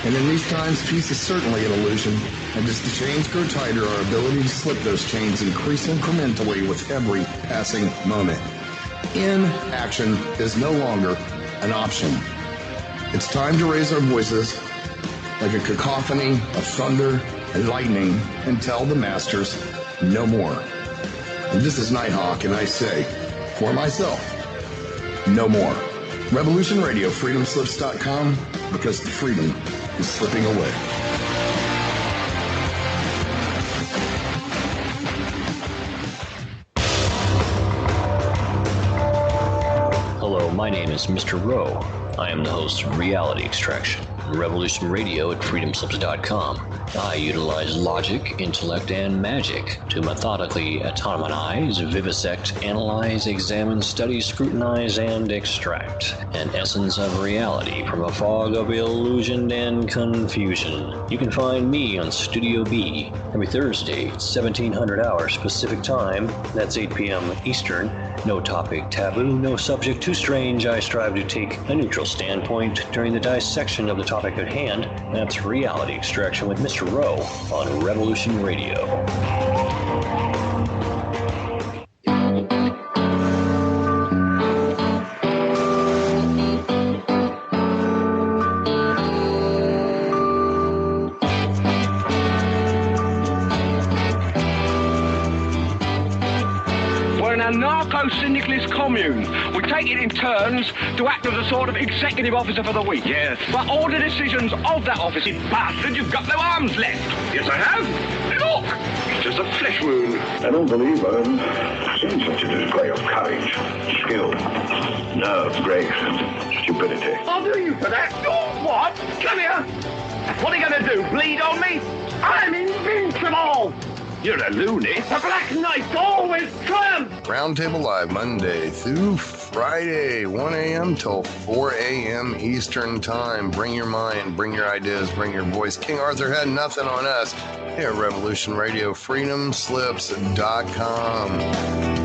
And in these times, peace is certainly an illusion. And as the chains grow tighter, our ability to slip those chains increase incrementally with every passing moment. Inaction is no longer an option. It's time to raise our voices like a cacophony of thunder and lightning and tell the masters no more. And this is Nighthawk, and I say, for myself, no more. Revolution Radio, freedomslips.com, because the freedom is slipping away. Hello, my name is Mr. Rowe. I am the host of Reality Extraction, Revolution Radio at freedomslips.com. I utilize logic, intellect, and magic to methodically autonomize, vivisect, analyze, examine, study, scrutinize, and extract an essence of reality from a fog of illusion and confusion. You can find me on Studio B every Thursday at 1700 hours Pacific Time. That's 8 p.m. Eastern. No topic taboo, no subject too strange. I strive to take a neutral standpoint during the dissection of the topic at hand. That's Reality Extraction with Mr. Rowe on Revolution Radio. Anarcho-syndicalist commune. We take it in turns to act as a sort of executive officer for the week. Yes. But all the decisions of that office, you bastard, you've got no arms left. Yes, I have. Look, it's just a flesh wound. I don't believe I've seen such a display of courage, skill, nerve, grace, and stupidity. I'll do you for that. You what? Come here. What are you going to do, bleed on me? I'm invincible. You're a loony. The Black Knight always triumphs! Roundtable Live, Monday through Friday, 1 a.m. till 4 a.m. Eastern Time. Bring your mind, bring your ideas, bring your voice. King Arthur had nothing on us here at Revolution Radio, freedomslips.com.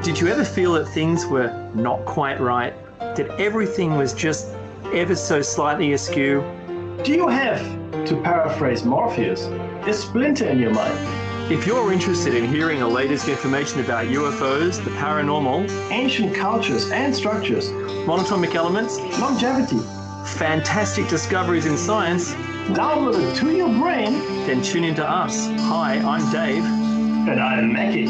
Did you ever feel that things were not quite right? That everything was just ever so slightly askew? Do you have, to paraphrase Morpheus, a splinter in your mind? If you're interested in hearing the latest information about UFOs, the paranormal, ancient cultures and structures, monatomic elements, longevity, fantastic discoveries in science, downloaded to your brain, then tune into us. Hi, I'm Dave. And I'm Mackie.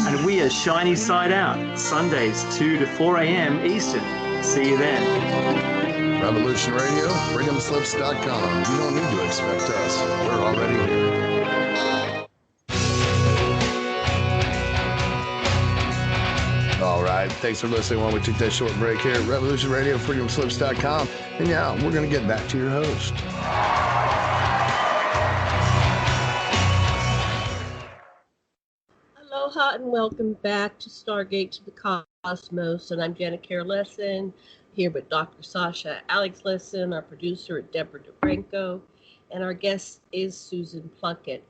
And we are Shiny Side Out, Sundays 2 to 4 a.m. Eastern. See you then. Revolution Radio, freedomslips.com. You don't need to expect us. We're already here. All right. Thanks for listening while we took that short break here at Revolution Radio, freedomslips.com. And yeah, we're going to get back to your host. Aloha and welcome back to Stargate to the Cosmos. And I'm Janet Lessin, here with Dr. Sasha Alex Lessin, our producer at Debra DeFranco, and our guest is Susan Plunket.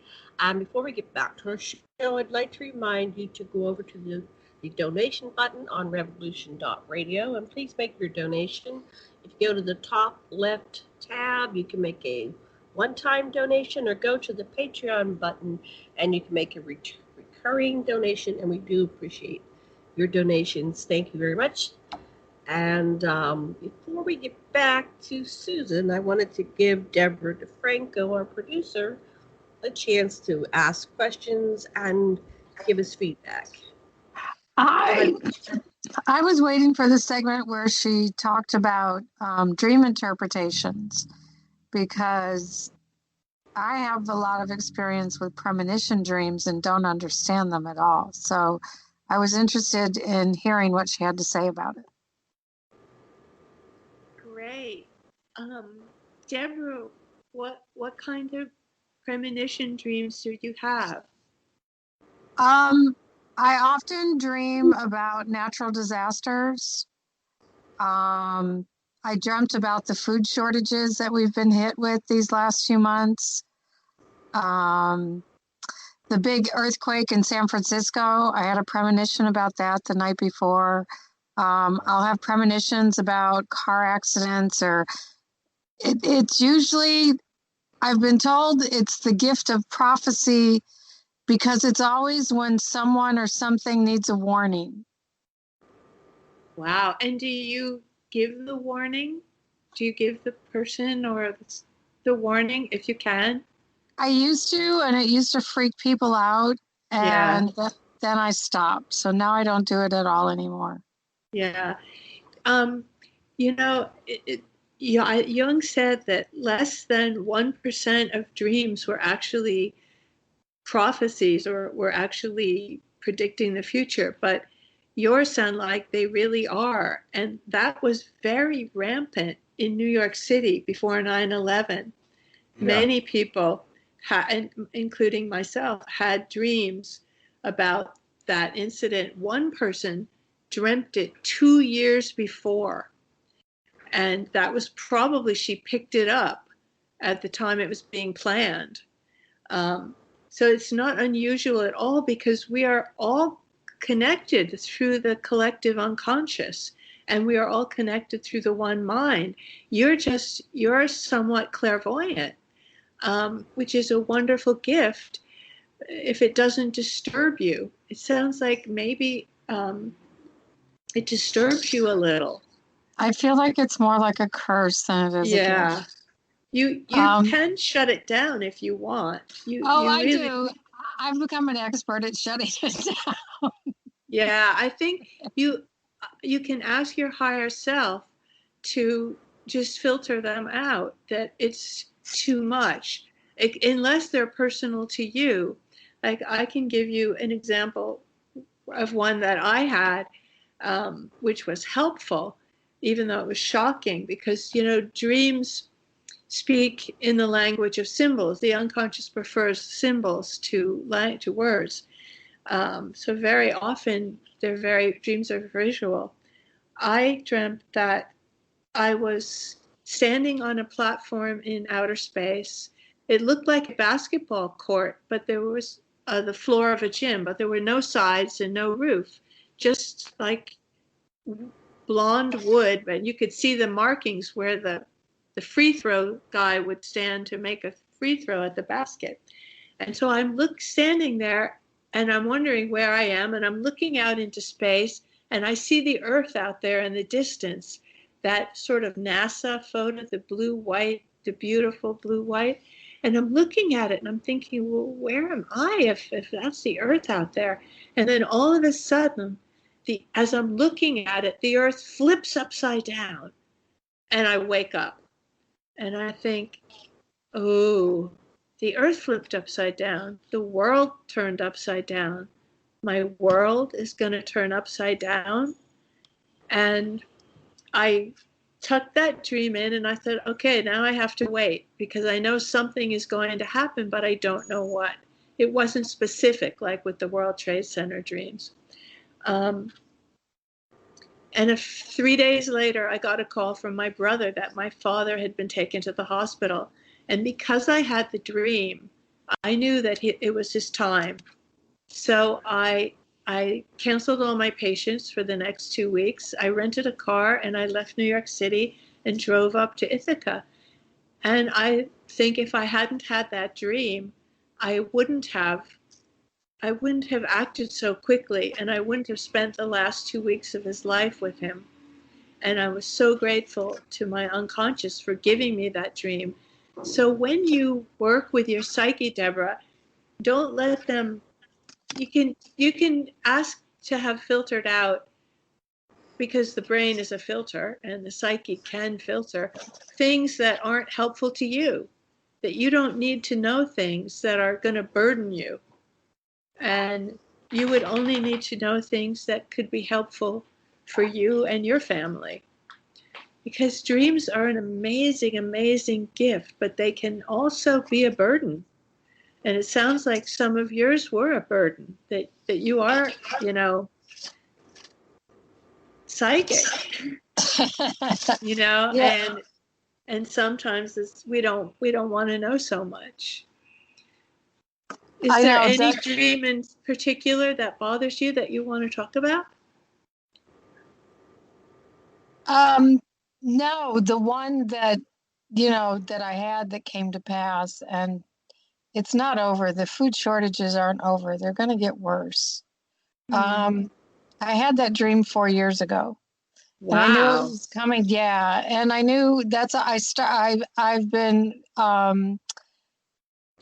Before we get back to our show, I'd like to remind you to go over to the donation button on revolution.radio, and please make your donation. If you go to the top left tab, you can make a one-time donation, or go to the Patreon button and you can make a recurring donation, and we do appreciate your donations. Thank you very much. And before we get back to Susan, I wanted to give Debra DeFranco, our producer, a chance to ask questions and give us feedback. I was waiting for the segment where she talked about dream interpretations, because I have a lot of experience with premonition dreams and don't understand them at all. So I was interested in hearing what she had to say about it. Great. Debra, what kind of premonition dreams do you have? I often dream about natural disasters. I dreamt about the food shortages that we've been hit with these last few months. The big earthquake in San Francisco, I had a premonition about that the night before. I'll have premonitions about car accidents, or it's usually, I've been told it's the gift of prophecy, because it's always when someone or something needs a warning. Wow. And do you give the warning? Do you give the person or the warning if you can? I used to, and it used to freak people out, and then I stopped. So now I don't do it at all anymore. Yeah. Jung said that less than 1% of dreams were actually prophecies or were actually predicting the future, but yours sound like they really are. And that was very rampant in New York City before 9/11. Yeah. Many people, including myself, had dreams about that incident. One person dreamt it 2 years before, and that was probably, she picked it up at the time it was being planned. So it's not unusual at all, because we are all connected through the collective unconscious, and we are all connected through the one mind. You're somewhat clairvoyant, which is a wonderful gift if it doesn't disturb you. It sounds like maybe it disturbs you a little. I feel like it's more like a curse than it is a gift. You can shut it down if you want. I do. I've become an expert at shutting it down. Yeah, I think you can ask your higher self to just filter them out, that it's too much. unless they're personal to you. Like I can give you an example of one that I had, which was helpful, even though it was shocking, because, dreams speak in the language of symbols. The unconscious prefers symbols to words. So very often dreams are visual. I dreamt that I was standing on a platform in outer space. It looked like a basketball court, but there was the floor of a gym, but there were no sides and no roof, just like blonde wood, but you could see the markings where the free throw guy would stand to make a free throw at the basket. And so I'm standing there and I'm wondering where I am, and I'm looking out into space, and I see the Earth out there in the distance, that sort of NASA photo, the blue-white, the beautiful blue-white. And I'm looking at it and I'm thinking, well, where am I if that's the Earth out there? And then all of a sudden, as I'm looking at it, the Earth flips upside down, and I wake up and I think, oh, the Earth flipped upside down. The world turned upside down. My world is going to turn upside down. And I tucked that dream in and I said, okay, now I have to wait, because I know something is going to happen, but I don't know what. It wasn't specific, like with the World Trade Center dreams. And 3 days later, I got a call from my brother that my father had been taken to the hospital. And because I had the dream, I knew that it was his time. So I canceled all my patients for the next 2 weeks. I rented a car and I left New York City and drove up to Ithaca. And I think if I hadn't had that dream, I wouldn't have acted so quickly, and I wouldn't have spent the last 2 weeks of his life with him. And I was so grateful to my unconscious for giving me that dream. So when you work with your psyche, Debra, don't let them, you can ask to have filtered out, because the brain is a filter and the psyche can filter things that aren't helpful to you, that you don't need to know things that are going to burden you. And you would only need to know things that could be helpful for you and your family. Because dreams are an amazing, amazing gift, but they can also be a burden. And it sounds like some of yours were a burden, that you are, psychic, Yeah. and sometimes we don't want to know so much. Is there any dream in particular that bothers you that you want to talk about? No, the one that I had that came to pass, and it's not over. The food shortages aren't over. They're going to get worse. I had that dream 4 years ago. Wow. And I knew it was coming. Yeah. And I knew I've been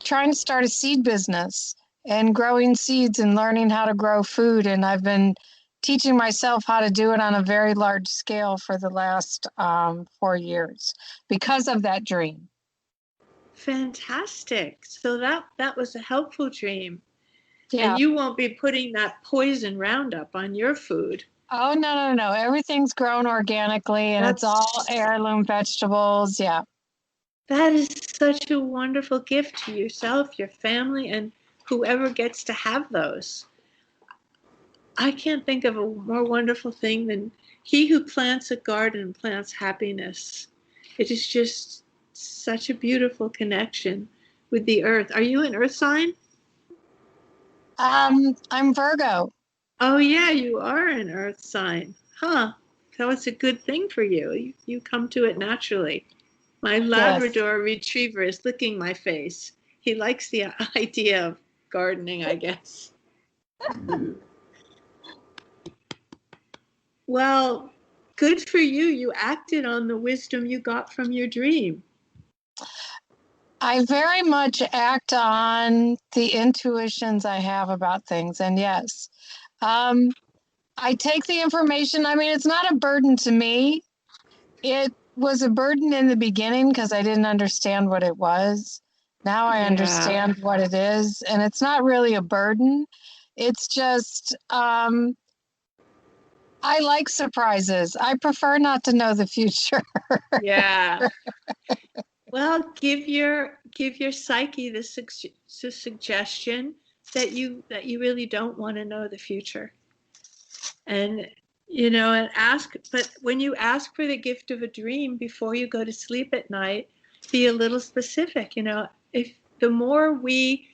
trying to start a seed business and growing seeds and learning how to grow food. And I've been teaching myself how to do it on a very large scale for the last 4 years because of that dream. Fantastic. So that was a helpful dream. Yeah. And you won't be putting that poison Roundup on your food. Oh, no. Everything's grown organically, and it's all heirloom vegetables. Yeah. That is such a wonderful gift to yourself, your family, and whoever gets to have those. I can't think of a more wonderful thing than he who plants a garden plants happiness. It is just such a beautiful connection with the earth. Are you an earth sign? I'm Virgo. Oh, yeah, you are an earth sign. Huh. So it's a good thing for you. You come to it naturally. My Labrador retriever is licking my face. He likes the idea of gardening, I guess. Well, good for you. You acted on the wisdom you got from your dream. I very much act on the intuitions I have about things. And yes, I take the information. I mean, it's not a burden to me. It was a burden in the beginning because I didn't understand what it was. Now I understand what it is, and it's not really a burden. It's just I like surprises. I prefer not to know the future. Yeah. Well, give your psyche the suggestion that you really don't want to know the future, and and ask. But when you ask for the gift of a dream before you go to sleep at night, be a little specific. If the more we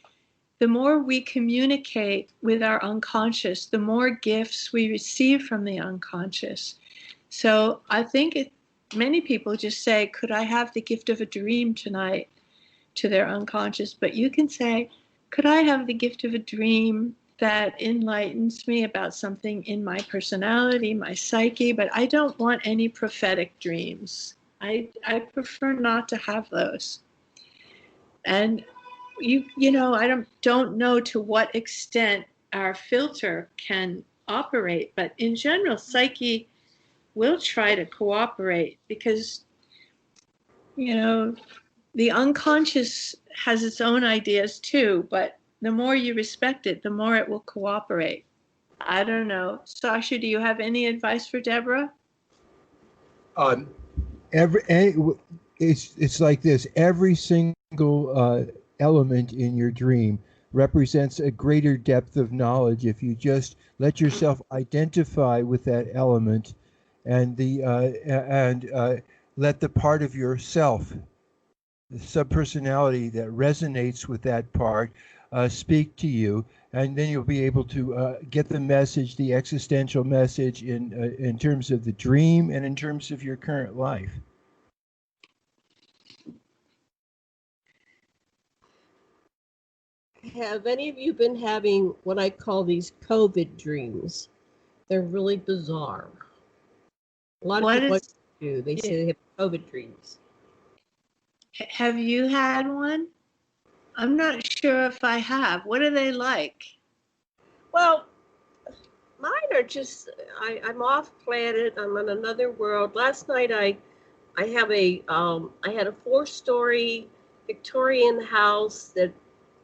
communicate with our unconscious, the more gifts we receive from the unconscious. So I think many people just say, could I have the gift of a dream tonight, to their unconscious? But you can say, could I have the gift of a dream that enlightens me about something in my personality, my psyche? But I don't want any prophetic dreams. I prefer not to have those. And I don't know to what extent our filter can operate, but in general, Psyche will try to cooperate because, the unconscious has its own ideas too, but the more you respect it, the more it will cooperate. I don't know. Sasha, do you have any advice for Debra? It's like this. Every single element in your dream represents a greater depth of knowledge if you just let yourself identify with that element and let the part of yourself, the subpersonality that resonates with that part, speak to you, and then you'll be able to get the message, the existential message, in terms of the dream and in terms of your current life. Have any of you been having what I call these COVID dreams? They're really bizarre. A lot of people do. They say they have COVID dreams. Have you had one? I'm not sure if I have. What are they like? Well, mine are just, I'm off planet. I'm in another world. Last night I had a 4-story Victorian house that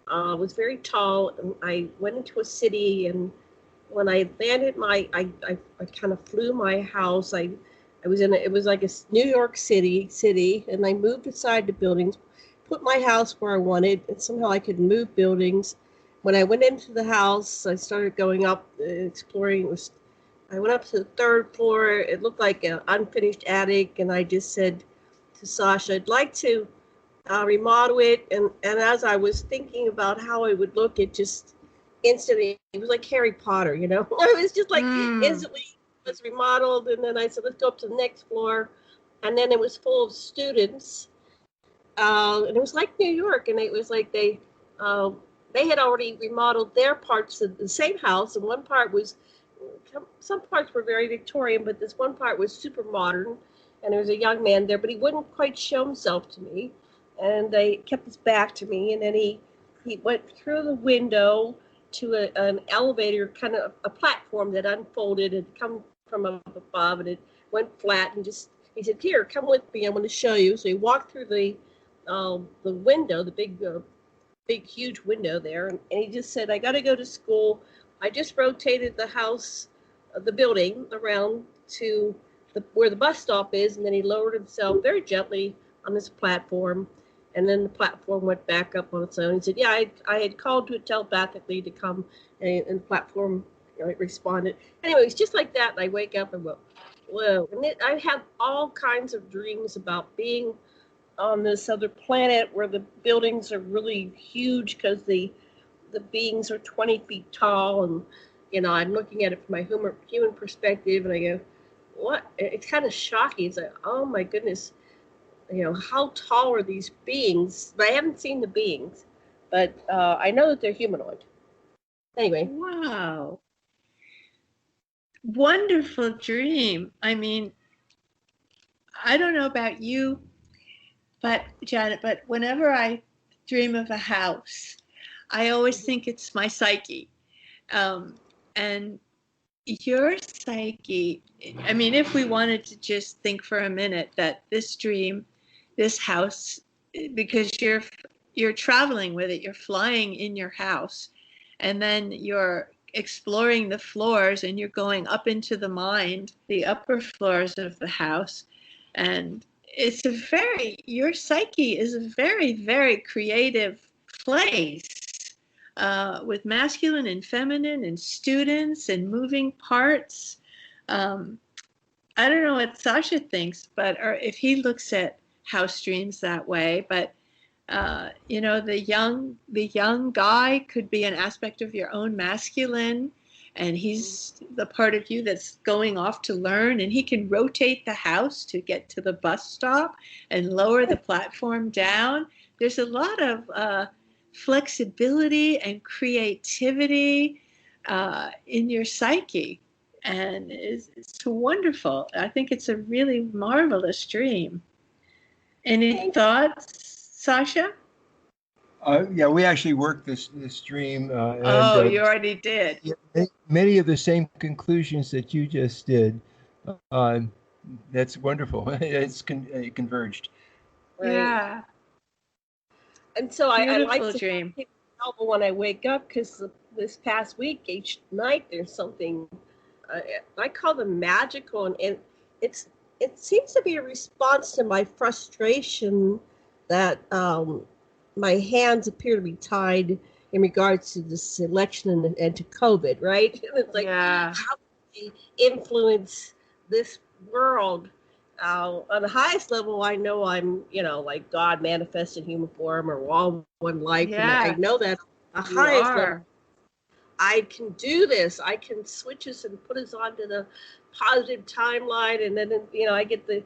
was very tall, and I went into a city, and when I landed I kind of flew my house. It was like a New York City, and I moved aside the buildings, put my house where I wanted, and somehow I could move buildings. When I went into the house, I started going up, exploring. I went up to the 3rd floor. It looked like an unfinished attic, and I just said to Sasha, I'd like to remodel it. And as I was thinking about how it would look, it just instantly, it was like Harry Potter, It was just like instantly it was remodeled. And then I said, let's go up to the next floor. And then it was full of students. And it was like New York. And it was like they had already remodeled their parts of the same house. And one part was, some parts were very Victorian, but this one part was super modern. And there was a young man there, but he wouldn't quite show himself to me. And they kept his back to me, and then he went through the window to an elevator, kind of a platform that unfolded and come from up above, and it went flat, and he said, here, come with me, I'm going to show you. So he walked through the window, the big, huge window there, and he just said, I got to go to school. I just rotated the house, the building, around to where the bus stop is, and then he lowered himself very gently on this platform. And then the platform went back up on its own. He said, yeah, I had called to it telepathically to come, and the platform responded. Anyway, it's just like that. And I wake up and go, whoa. And I have all kinds of dreams about being on this other planet where the buildings are really huge because the beings are 20 feet tall. And, I'm looking at it from my human perspective, and I go, what? It's kind of shocking. It's like, oh, my goodness. How tall are these beings? But I haven't seen the beings, but I know that they're humanoid. Anyway. Wow. Wonderful dream. I mean, I don't know about you, but Janet, but whenever I dream of a house, I always think it's my psyche. And your psyche, I mean, if we wanted to just think for a minute that this dream, this house, because you're traveling with it. You're flying in your house, and then you're exploring the floors, and you're going up into the mind, the upper floors of the house. And it's your psyche is a very, very creative place, with masculine and feminine and students and moving parts. I don't know what Sasha thinks, or if he looks at house dreams that way, but the young guy could be an aspect of your own masculine, and he's the part of you that's going off to learn, and he can rotate the house to get to the bus stop and lower the platform down. There's a lot of flexibility and creativity in your psyche, and it's wonderful. I think it's a really marvelous dream. Any thoughts, Sasha? Yeah, we actually worked this dream. You already did. Yeah, many of the same conclusions that you just did. That's wonderful. It's converged. Right. Yeah. And so I like to dream. When I wake up, because this past week, each night there's something I call them magical, and it seems to be a response to my frustration that my hands appear to be tied in regards to this election and to COVID, right? And it's like, how can we influence this world? On the highest level, I know I'm, like God manifest in human form, or we're all one life. Yeah. And I know that on the highest level, I can do this. I can switch us and put us onto the positive timeline, and then I get the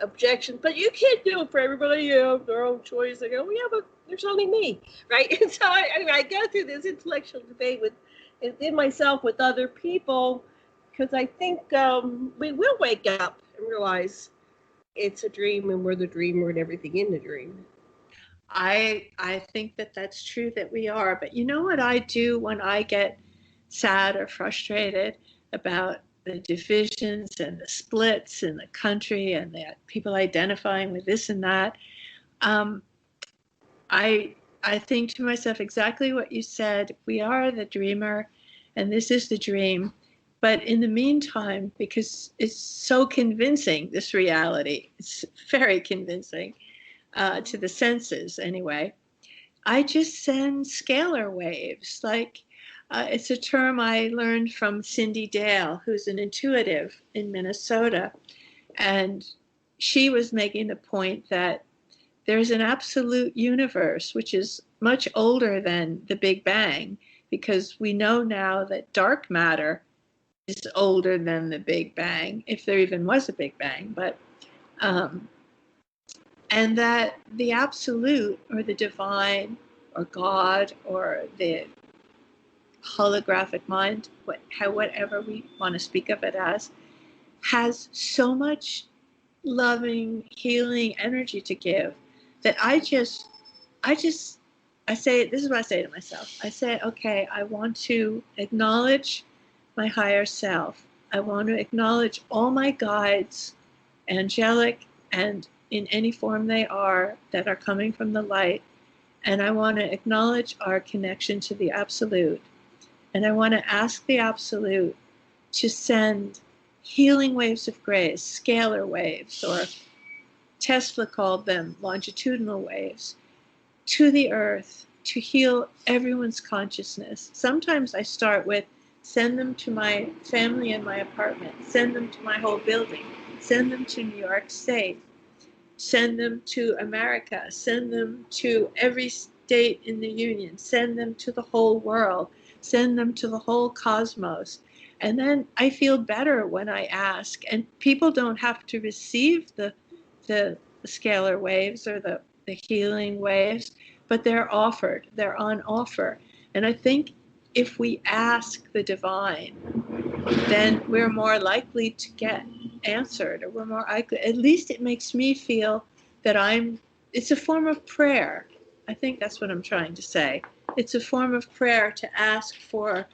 objection, but you can't do it for everybody. You have their own choice. I go, yeah, but there's only me, right? And so I go through this intellectual debate within myself with other people, because I think we will wake up and realize it's a dream, and we're the dreamer and everything in the dream. I think that's true, that we are. But you know what I do when I get sad or frustrated about the divisions and the splits in the country and the people identifying with this and that? I think to myself exactly what you said. We are the dreamer, and this is the dream. But in the meantime, because it's so convincing, this reality, it's very convincing to the senses anyway, I just send scalar waves. Like, it's a term I learned from Cindy Dale, who's an intuitive in Minnesota. And she was making the point that there's an absolute universe, which is much older than the Big Bang, because we know now that dark matter is older than the Big Bang, if there even was a Big Bang. But and that the absolute, or the divine, or God, or the holographic mind, whatever we want to speak of it as, has so much loving, healing energy to give, that I say, this is what I say to myself. I say, okay, I want to acknowledge my higher self. I want to acknowledge all my guides, angelic and in any form they are, that are coming from the light. And I want to acknowledge our connection to the absolute. And I want to ask the absolute to send healing waves of grace, scalar waves, or Tesla called them longitudinal waves, to the earth to heal everyone's consciousness. Sometimes I start with, send them to my family in my apartment, send them to my whole building, send them to New York State, send them to America, send them to every state in the Union, send them to the whole world, send them to the whole cosmos. And then I feel better when I ask, and people don't have to receive the scalar waves or the healing waves, but they're offered, they're on offer. And I think if we ask the divine, then we're more likely to get answered, or we're more likely, at least it makes me feel that it's a form of prayer. I think that's what I'm trying to say. It's a form of prayer to ask for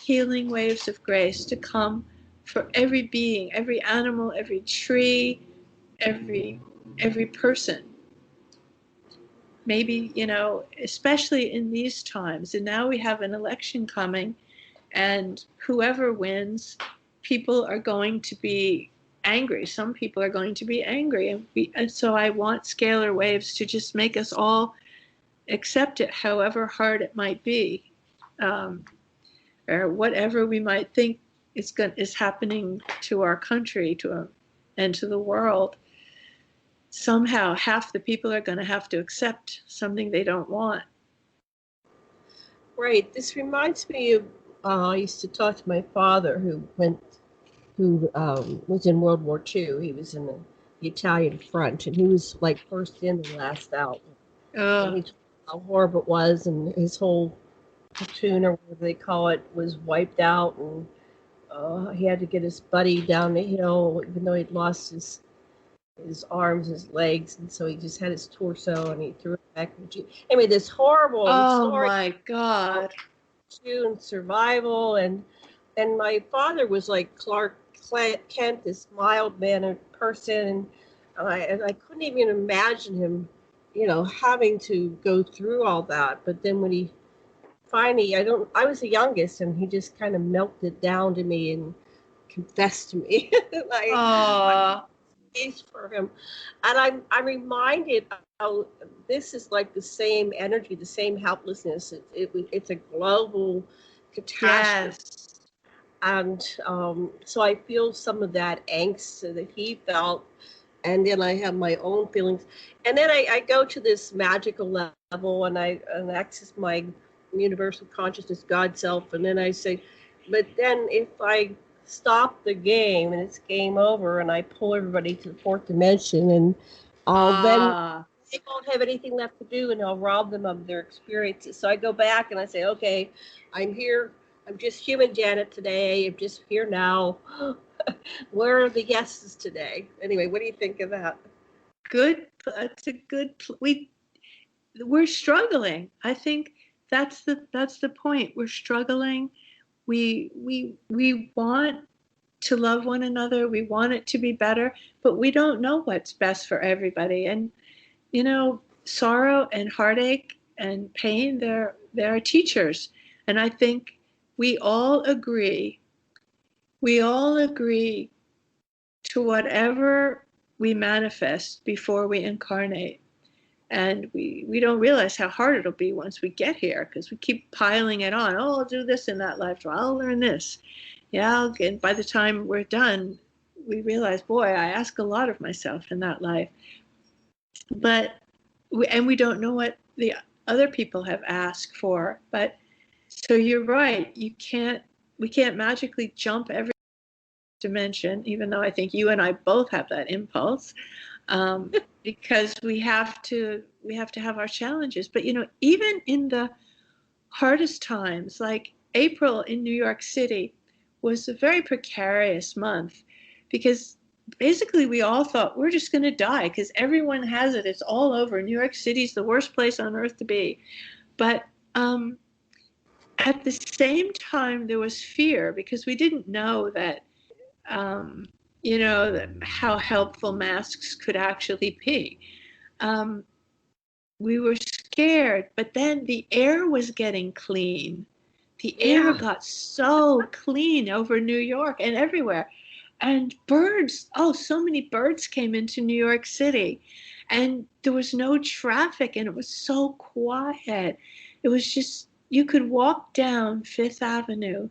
healing waves of grace to come for every being, every animal, every tree, every person. maybe, especially in these times, and now we have an election coming, and whoever wins, people are going to be angry. Some people are going to be angry. And so I want scalar waves to just make us all accept it, however hard it might be, or whatever we might think is happening to our country and to the world. Somehow half the people are going to have to accept something they don't want. Right. This reminds me of I used to talk to my father who was in World War II. He was in the Italian front, and he was like first in and last out. And he told me how horrible it was, and his whole platoon, or whatever they call it, was wiped out, and he had to get his buddy down the hill, even though he'd lost his arms, his legs, and so he just had his torso, and he threw it back. Anyway, this horrible story. Oh my God! And survival, and my father was like Clark Kent, this mild-mannered person, and I couldn't even imagine him, having to go through all that. But then when he finally, I was the youngest, and he just kind of melted down to me and confessed to me. Peace for him, and I'm reminded how this is like the same energy, the same helplessness. It's a global catastrophe, yes. And so I feel some of that angst that he felt, and then I have my own feelings, and then I go to this magical level, and I access my universal consciousness, God self, and then I say, but then if I stop the game and it's game over, and I pull everybody to the fourth dimension, and then they won't have anything left to do, and I'll rob them of their experiences. So I go back and I say, okay, I'm here. I'm just human Janet today. I'm just here now. Where are the yeses today? Anyway, what do you think of that? Good. That's a good. We're struggling. I think that's the point. We're struggling. We want to love one another. We want it to be better, but we don't know what's best for everybody. And, sorrow and heartache and pain, they're teachers. And I think we all agree to whatever we manifest before we incarnate. And we don't realize how hard it'll be once we get here, because we keep piling it on. Oh, I'll do this in that lifetime. I'll learn this. Yeah, and by the time we're done, we realize, boy, I ask a lot of myself in that life. But we don't know what the other people have asked for. But so you're right. We can't magically jump every dimension, even though I think you and I both have that impulse. Because we have to have our challenges. But even in the hardest times, like April in New York City was a very precarious month, because basically we all thought we're just going to die because everyone has it. It's all over. New York City's the worst place on earth to be. But at the same time, there was fear, because we didn't know that how helpful masks could actually be. We were scared, but then the air was getting clean. The air got so clean over New York and everywhere. And birds, so many birds came into New York City. And there was no traffic, and it was so quiet. It was just, you could walk down Fifth Avenue.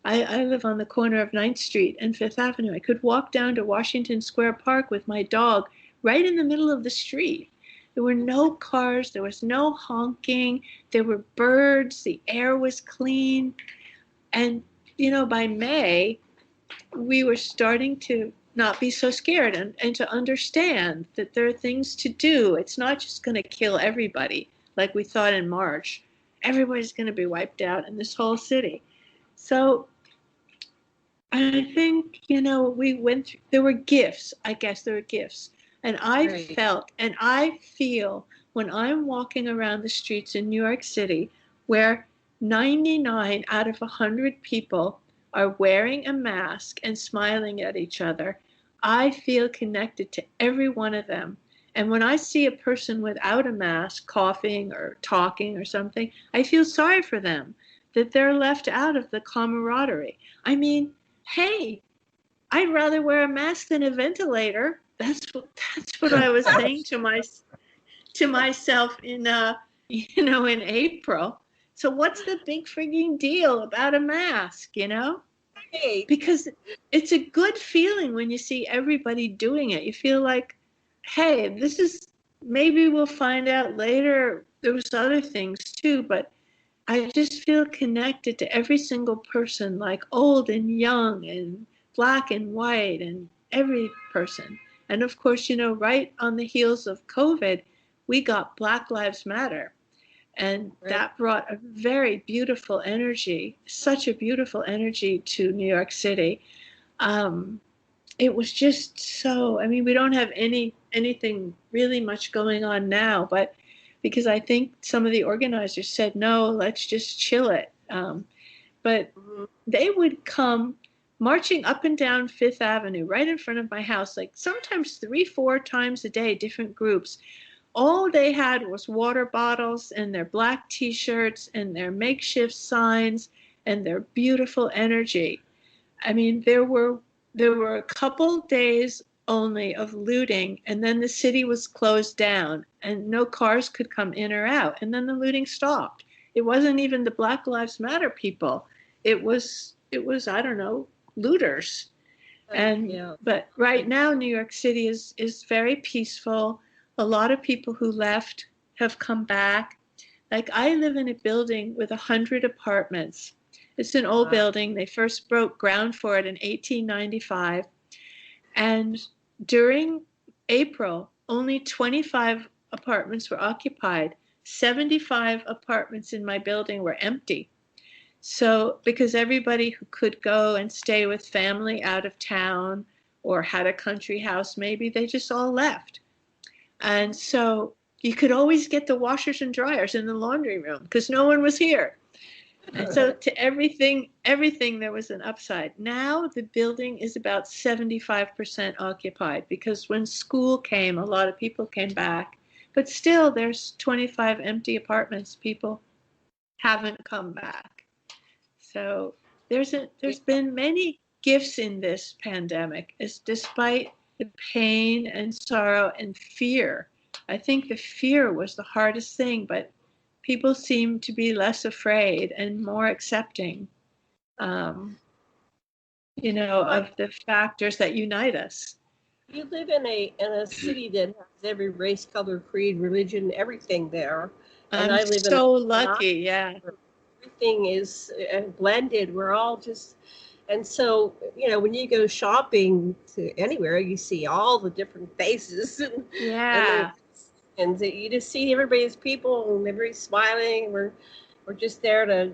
I live on the corner of 9th Street and Fifth Avenue. I could walk down to Washington Square Park with my dog right in the middle of the street. There were no cars. There was no honking. There were birds. The air was clean. And, by May, we were starting to not be so scared and to understand that there are things to do. It's not just going to kill everybody like we thought in March. Everybody's going to be wiped out in this whole city. So I think, we went through, there were gifts. I guess there were gifts. And I felt, and I feel, when I'm walking around the streets in New York City, where 99 out of 100 people are wearing a mask and smiling at each other, I feel connected to every one of them. And when I see a person without a mask coughing or talking or something, I feel sorry for them, that they're left out of the camaraderie. I mean, hey, I'd rather wear a mask than a ventilator. That's what I was saying to myself in in April. So what's the big frigging deal about a mask, Hey. Because it's a good feeling when you see everybody doing it. You feel like, hey, this is, maybe we'll find out later there was other things too, but I just feel connected to every single person, like old and young and black and white and every person. And of course, right on the heels of COVID, we got Black Lives Matter. And that brought a very beautiful energy, such a beautiful energy to New York City. It was just so, I mean, we don't have anything really much going on now, but because I think some of the organizers said, no, let's just chill it. But they would come marching up and down Fifth Avenue, right in front of my house, like sometimes 3-4 times a day, different groups. All they had was water bottles and their black T-shirts and their makeshift signs and their beautiful energy. I mean, there were a couple days only of looting, and then the city was closed down and no cars could come in or out, and then the looting stopped. It wasn't even the Black Lives Matter people. It was I don't know, looters. But right now New York City is very peaceful. A lot of people who left have come back. Like, I live in a building with 100 apartments. It's an old building. They first broke ground for it in 1895. And during April, only 25 apartments were occupied. 75 apartments in my building were empty. So, because everybody who could go and stay with family out of town or had a country house, maybe they just all left. And so you could always get the washers and dryers in the laundry room because no one was here. And so to everything there was an upside. Now the building is about 75% occupied because when school came, a lot of people came back. But still, there's 25 empty apartments. People haven't come back. So there's been many gifts in this pandemic, as despite the pain and sorrow and fear. I think the fear was the hardest thing, but people seem to be less afraid and more accepting, of the factors that unite us. You live in a city that has every race, color, creed, religion, everything there. And I'm I live so lucky, yeah. Everything is blended. We're all just, and so, when you go shopping to anywhere, you see all the different faces. And you just see everybody's people and everybody's smiling. We're just there to,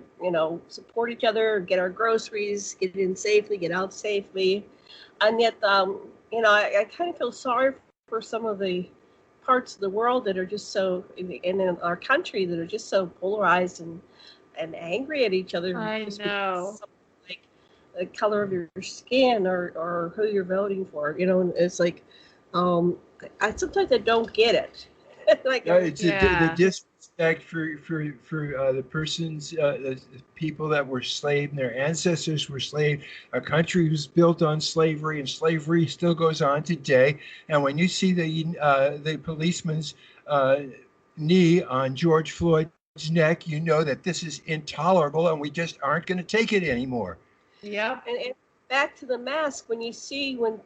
support each other, get our groceries, get in safely, get out safely. And yet, I kind of feel sorry for some of the parts of the world that are just so, in our country, that are just so polarized and angry at each other. I know. Like the color of your skin or who you're voting for. And it's like, sometimes I don't get it. The disrespect for the persons, the people that were enslaved, and their ancestors were enslaved. A country was built on slavery, and slavery still goes on today. And when you see the policeman's knee on George Floyd's neck, you know that this is intolerable, and we just aren't going to take it anymore. Yeah, and back to the mask. When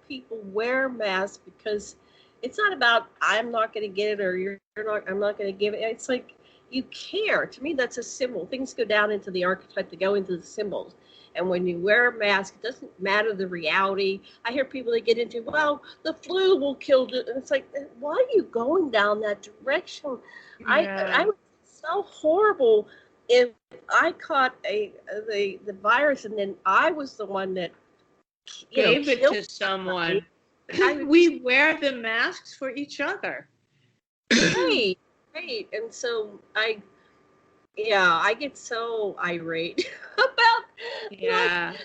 people wear masks, because it's not about I'm not going to get it or you're not. I'm not going to give it. It's like you care. To me, that's a symbol. Things go down into the archetype. They go into the symbols. And when you wear a mask, it doesn't matter the reality. I hear people that get into, well, the flu will kill you. And it's like, why are you going down that direction? Yeah. I would be so horrible if I caught the virus and then I was the one that gave it to someone. We wear the masks for each other. Right. And so I get so irate about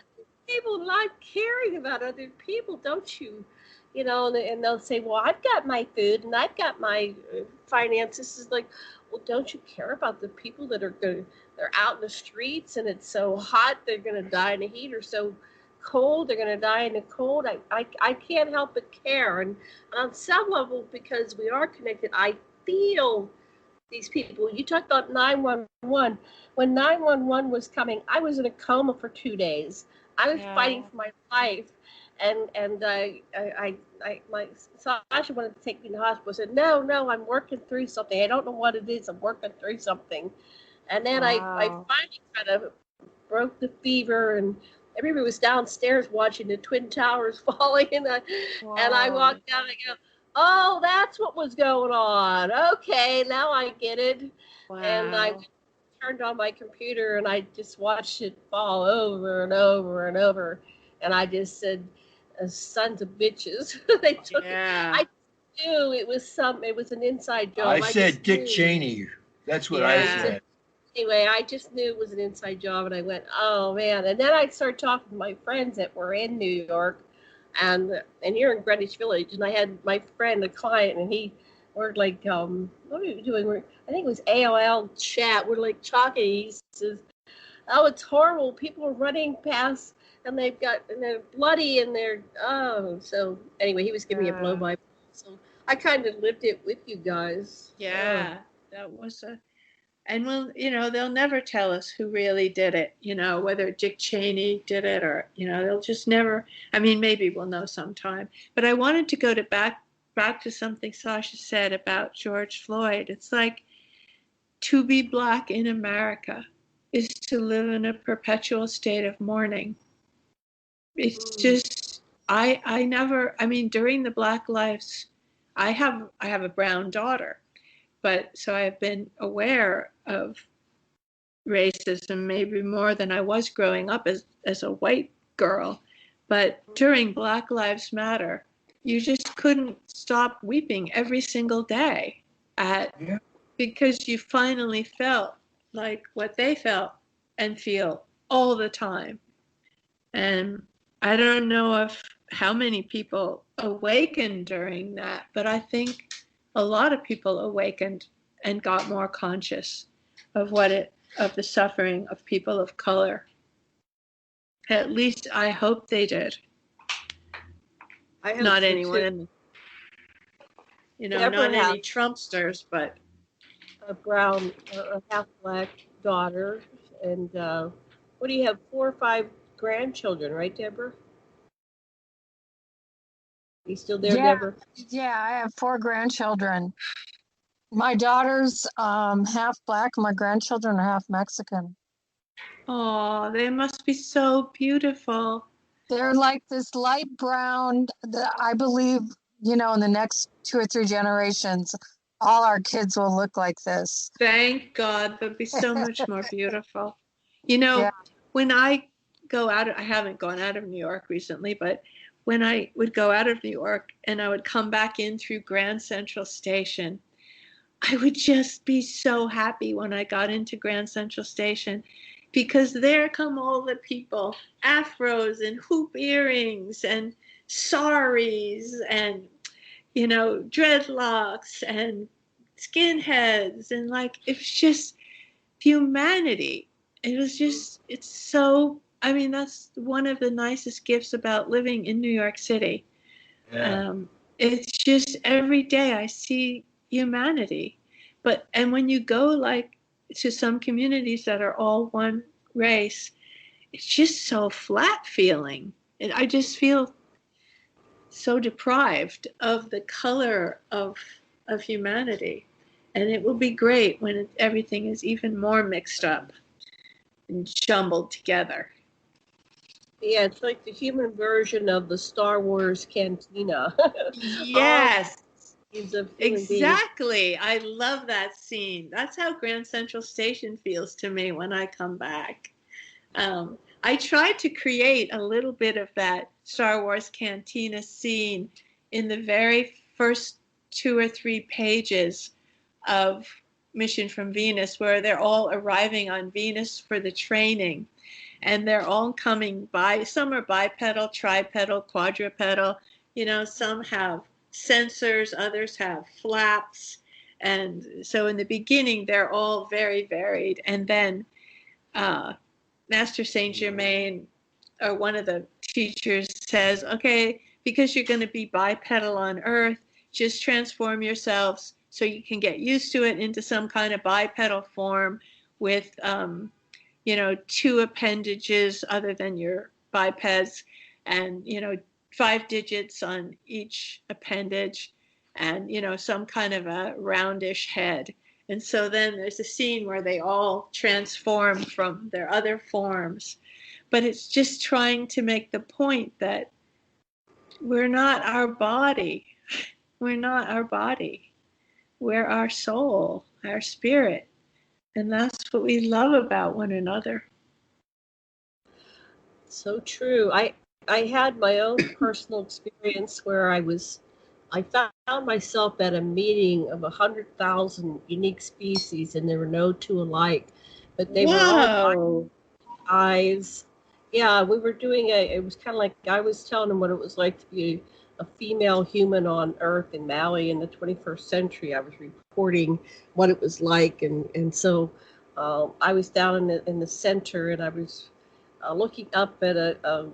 people not caring about other people. Don't you and they'll say, well, I've got my food and I've got my finances. Is like, well, don't you care about the people that they're out in the streets and it's so hot, they're going to die in the heat, or so cold, they're going to die in the cold. I can't help but care. And on some level, because we are connected, I feel these people. You talked about 911. When 911 was coming, I was in a coma for 2 days. I was fighting for my life. And my Sasha wanted to take me to the hospital. I said, no, I'm working through something. I don't know what it is. I'm working through something. And then I finally kind of broke the fever, and everybody was downstairs watching the Twin Towers falling. And I walked down and I go, oh, that's what was going on. Okay, now I get it. Wow. And I turned on my computer and I just watched it fall over and over and over. And I just said, sons of bitches. They took it. I knew it was an inside job. I said Dick Cheney. That's what I said. Anyway, I just knew it was an inside job, and I went, oh man. And then I started talking to my friends that were in New York and here in Greenwich Village, and I had my friend, a client, and we're like, what are you doing? I think it was AOL chat. We're like talking. He says, oh, it's horrible. People are running past, and they're bloody, and so anyway, he was giving me a blow by blow. So I kind of lived it with you guys. Yeah, that was and they'll never tell us who really did it, whether Dick Cheney did it or, they'll just never, maybe we'll know sometime. But I wanted to go back to something Sasha said about George Floyd. It's like, to be Black in America is to live in a perpetual state of mourning. It's just, during the Black lives, I have a brown daughter, but so I've been aware of racism maybe more than I was growing up as a white girl. But during Black Lives Matter, you just couldn't stop weeping every single day because you finally felt like what they felt and feel all the time. And I don't know how many people awakened during that, but I think a lot of people awakened and got more conscious of of the suffering of people of color. At least I hope they did. Not anyone, not any Trumpsters, but a half Black daughter, and what do you have? 4 or 5 grandchildren, right, Debra? You still there, Debra? Yeah, I have 4 grandchildren. My daughter's half Black. My grandchildren are half Mexican. Oh, they must be so beautiful. They're like this light brown. I believe, in the next 2 or 3 generations, all our kids will look like this. Thank God. They'll be so much more beautiful. When I go out, I haven't gone out of New York recently, but when I would go out of New York and I would come back in through Grand Central Station, I would just be so happy when I got into Grand Central Station, because there come all the people, afros and hoop earrings and saris and, dreadlocks and skinheads. And it's just humanity. It's so, that's one of the nicest gifts about living in New York City. Yeah. It's just every day I see humanity. And when you go to some communities that are all one race, it's just so flat feeling. I just feel so deprived of the color of humanity. And it will be great when everything is even more mixed up and jumbled together. Yeah, it's like the human version of the Star Wars cantina. Yes. Exactly. I love that scene. That's how Grand Central Station feels to me when I come back. I tried to create a little bit of that Star Wars cantina scene in the very first 2 or 3 pages of Mission from Venus, where they're all arriving on Venus for the training. And they're all coming by. Some are bipedal, tripedal, quadrupedal, Some have sensors, others have flaps. And so in the beginning, they're all very varied. And then Master Saint Germain, or one of the teachers, says, okay, because you're going to be bipedal on Earth, just transform yourselves so you can get used to it into some kind of bipedal form with, 2 appendages other than your bipeds, and, 5 digits on each appendage, and, some kind of a roundish head. And so then there's a scene where they all transform from their other forms. But it's just trying to make the point that we're not our body. We're not our body. We're our soul, our spirit. And that's what we love about one another. So true. I had my own personal experience where I found myself at a meeting of 100,000 unique species, and there were no 2 alike, but they were all eyes. Yeah, we were doing it was kind of like, I was telling them what it was like to be a female human on Earth in Maui in the 21st century. I was reporting what it was like, and so I was down in the center, and I was looking up at a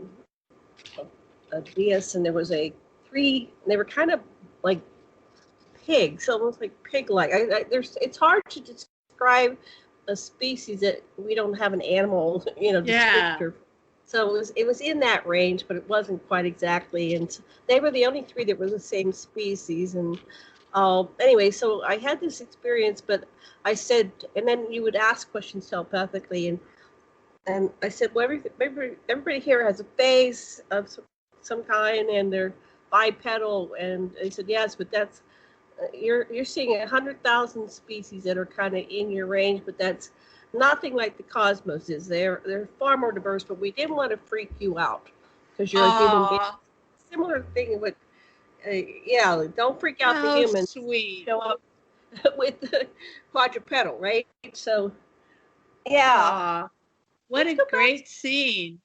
dais, and there was 3. They were kind of like pigs, almost like pig-like. It's hard to describe a species that we don't have an animal, descriptor. So it was in that range, but it wasn't quite exactly. And they were the only 3 that were the same species. And anyway, so I had this experience, but I said, and then you would ask questions telepathically, and I said, well, everybody here has a face of some kind, and they're bipedal. And they said, yes, but that's you're seeing 100,000 species that are kind of in your range, but that's nothing like the cosmos is. They're far more diverse, but we didn't want to freak you out because you're a human being. Similar thing with, don't freak out the humans. Sweet. Show up with the quadrupedal, right? So, yeah. What a great scene.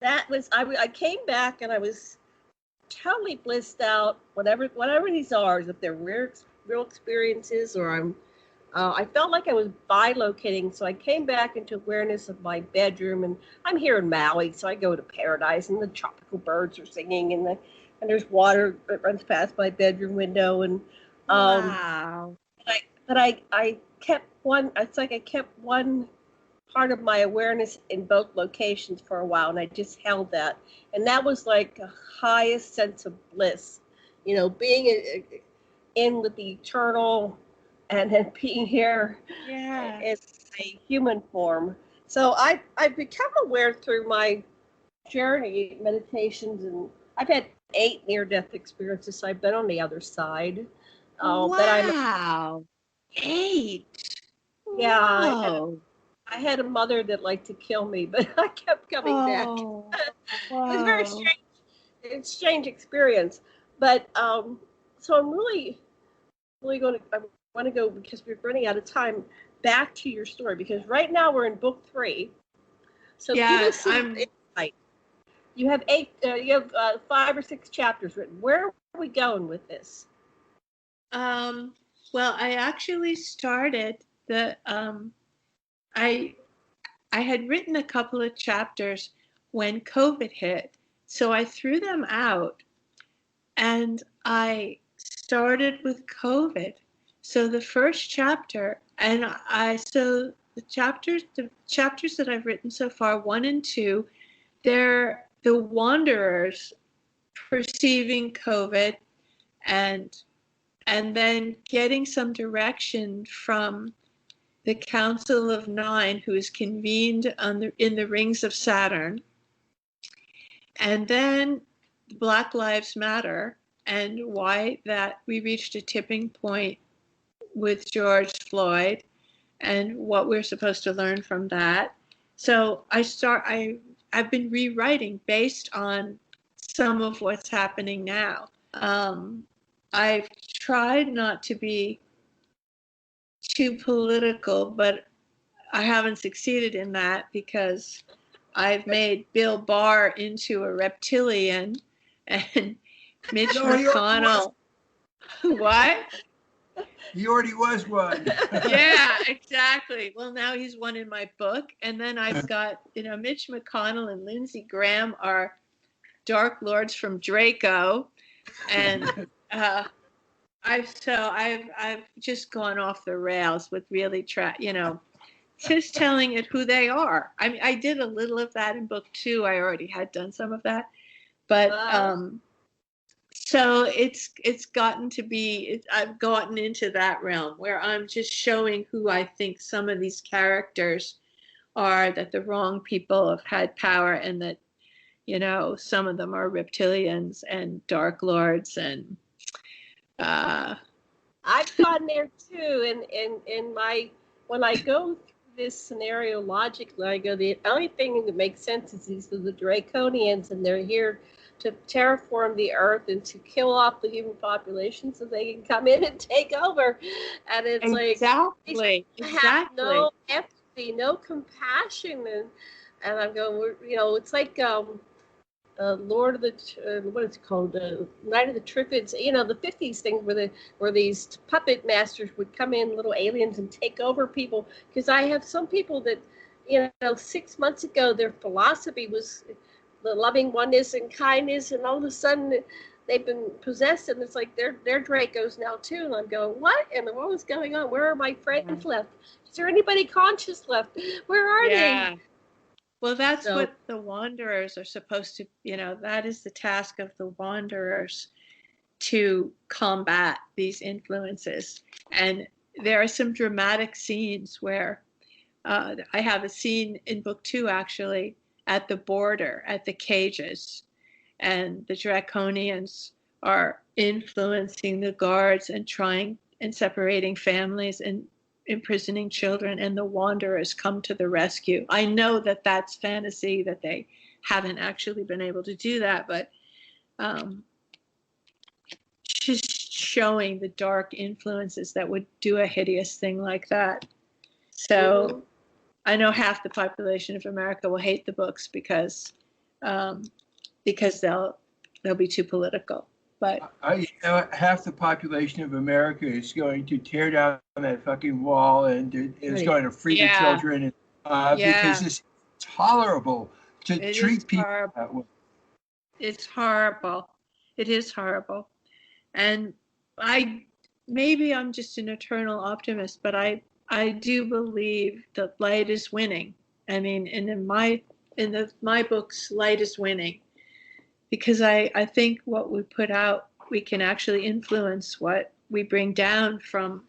That was, I came back and I was totally blissed out, whatever these are, if they're real experiences, or I felt like I was bilocating. So I came back into awareness of my bedroom, and I'm here in Maui, so I go to paradise, and the tropical birds are singing, and there's water that runs past my bedroom window, and wow. But I kept one. It's like I kept one part of my awareness in both locations for a while, and I just held that, and that was like a highest sense of bliss, being in with the eternal, and then being here in a human form. So I've become aware through my journey, meditations, and I've had 8 near-death experiences. So I've been on the other side. Wow. 8. Yeah. Wow. I had a mother that liked to kill me, but I kept coming back. Wow. It was a very strange experience. But so I'm really going to, I want to go, because we're running out of time, back to your story, because right now we're in book 3. So give us some insight. You have 5 or 6 chapters written. Where are we going with this? Well, I actually started I had written a couple of chapters when COVID hit, so I threw them out, and I started with COVID. So the first chapter, and the chapters that I've written so far, 1 and 2, they're the wanderers perceiving COVID, and then getting some direction from the Council of 9, who is convened in the rings of Saturn, and then Black Lives Matter, and why that we reached a tipping point with George Floyd, and what we're supposed to learn from that. So I've been rewriting based on some of what's happening now. I've tried not to be too political, but I haven't succeeded in that, because I've made Bill Barr into a reptilian, and Mitch No, he already McConnell. What? He already was one. Yeah, exactly. Well, now he's one in my book. And then I've got, Mitch McConnell and Lindsey Graham are Dark Lords from Draco. And I've just gone off the rails with really just telling it who they are. I mean, I did a little of that in book 2. I already had done some of that, but so it's gotten to be. I've gotten into that realm where I'm just showing who I think some of these characters are. That the wrong people have had power, and that some of them are reptilians and dark lords and. I've gone there too, and when I go through this scenario logically, I go, the only thing that makes sense is these are the Draconians, and they're here to terraform the earth and to kill off the human population so they can come in and take over. And it's exactly. Have no empathy, no compassion, and I'm going, it's like Lord of the what is it called? Night of the Trifids. The 50s thing where these puppet masters would come in, little aliens, and take over people. Because I have some people that 6 months ago their philosophy was the loving oneness and kindness, and all of a sudden they've been possessed, and it's like they're Dracos now too. And I'm going, what in the world is going on? Where are my friends left? Is there anybody conscious left? Where are they? Well, that's what the Wanderers are supposed to, that is the task of the Wanderers, to combat these influences. And there are some dramatic scenes where I have a scene in book 2, actually, at the border, at the cages. And the Draconians are influencing the guards and trying and separating families and imprisoning children, and the Wanderers come to the rescue. I know that that's fantasy, that they haven't actually been able to do that, but just showing the dark influences that would do a hideous thing like that. So I know half the population of America will hate the books because they'll be too political. But half the population of America is going to tear down that fucking wall and is going to free the children because it's tolerable to treat people that way. It's horrible. It is horrible. And maybe I'm just an eternal optimist, but I do believe that light is winning. I mean, in my books, light is winning. Because I think what we put out, we can actually influence what we bring down from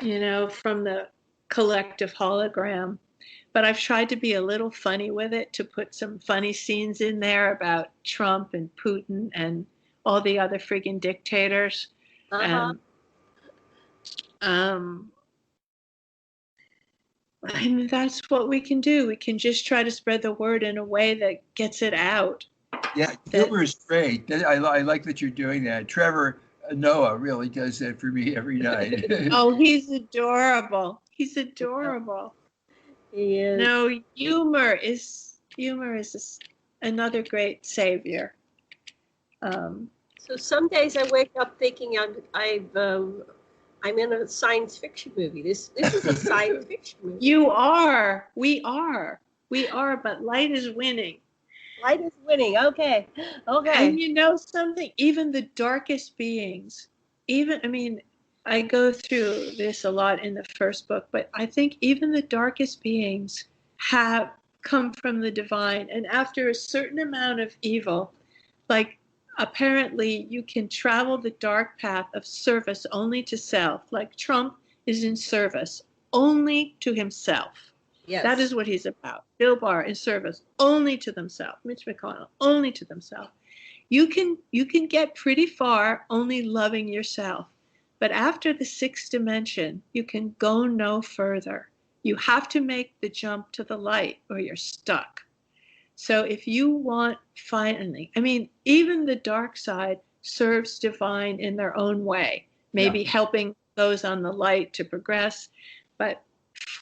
the collective hologram. But I've tried to be a little funny with it, to put some funny scenes in there about Trump and Putin and all the other friggin' dictators. And I mean, that's what we can do. We can just try to spread the word in a way that gets it out. Yeah, humor is great. I like that you're doing that. Trevor Noah really does that for me every night. Oh, he's adorable. He's adorable. He is. No, humor is another great savior. So some days I wake up thinking I'm in a science fiction movie. This is a science fiction movie. You are. We are. But light is winning. Light is winning. Okay. And you know something? Even the darkest beings, I go through this a lot in the first book, but I think even the darkest beings have come from the divine. And after a certain amount of evil, like apparently you can travel the dark path of service only to self. Like Trump is in service only to himself. Yes. That is what he's about. Bill Barr in service only to themselves. Mitch McConnell only to themselves. You can get pretty far only loving yourself. But after the 6th dimension, you can go no further. You have to make the jump to the light or you're stuck. So if you want finally, even the dark side serves divine in their own way, maybe helping those on the light to progress. But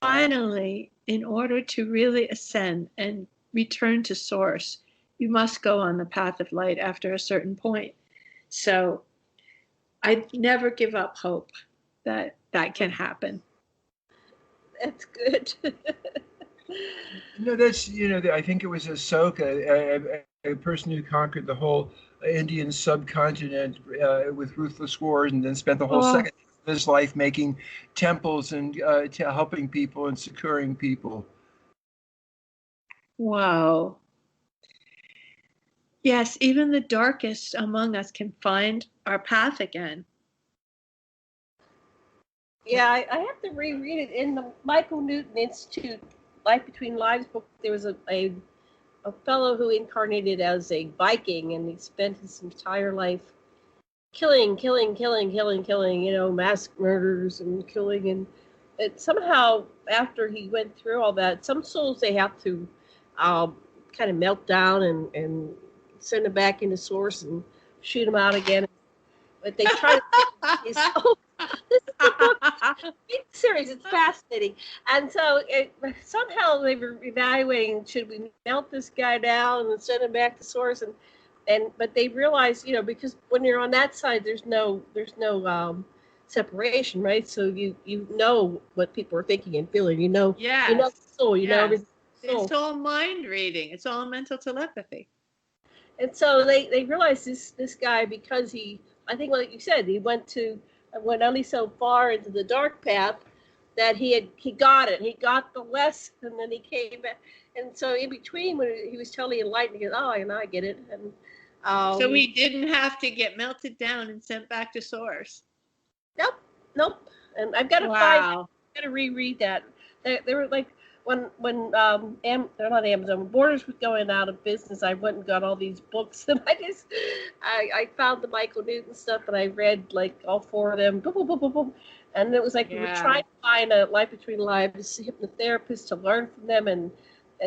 finally, in order to really ascend and return to source, You must go on the path of light after a certain point. So I never give up hope that that can happen. That's good. No, that's, I think it was Ahsoka, a person who conquered the whole Indian subcontinent with ruthless wars, and then spent the whole second half of his life making temples and helping people and securing people. Wow. Yes, even the darkest among us can find our path again. Yeah, I have to reread it. In the Michael Newton Institute Life Between Lives book, there was a fellow who incarnated as a Viking, and he spent his entire life killing, mass murders and killing. And it somehow, after he went through all that, some souls, they have to kind of melt down and send them back into source and shoot them out again. But they try to this is the book series. It's fascinating. And so somehow they were evaluating, should we melt this guy down and send him back to source? But they realized, because when you're on that side, there's no separation, right? So you know what people are thinking and feeling. Yes. You know the soul. You know everything. It's all mind reading. It's all mental telepathy. And so they realized this guy, because I think, like you said, he went only so far into the dark path that he got it. He got the lesson, and then he came back. And so in between, when he was totally enlightened, he goes, "Oh, I get it." And so he didn't have to get melted down and sent back to source. Nope. And I've got to I've got to reread that. They were like, when they're not Amazon, when Borders was going out of business, I went and got all these books, and I found the Michael Newton stuff, and I read like all 4 of them, boom, boom, boom, boom, boom. And it was like we were trying to find a Life Between Lives hypnotherapist to learn from them, and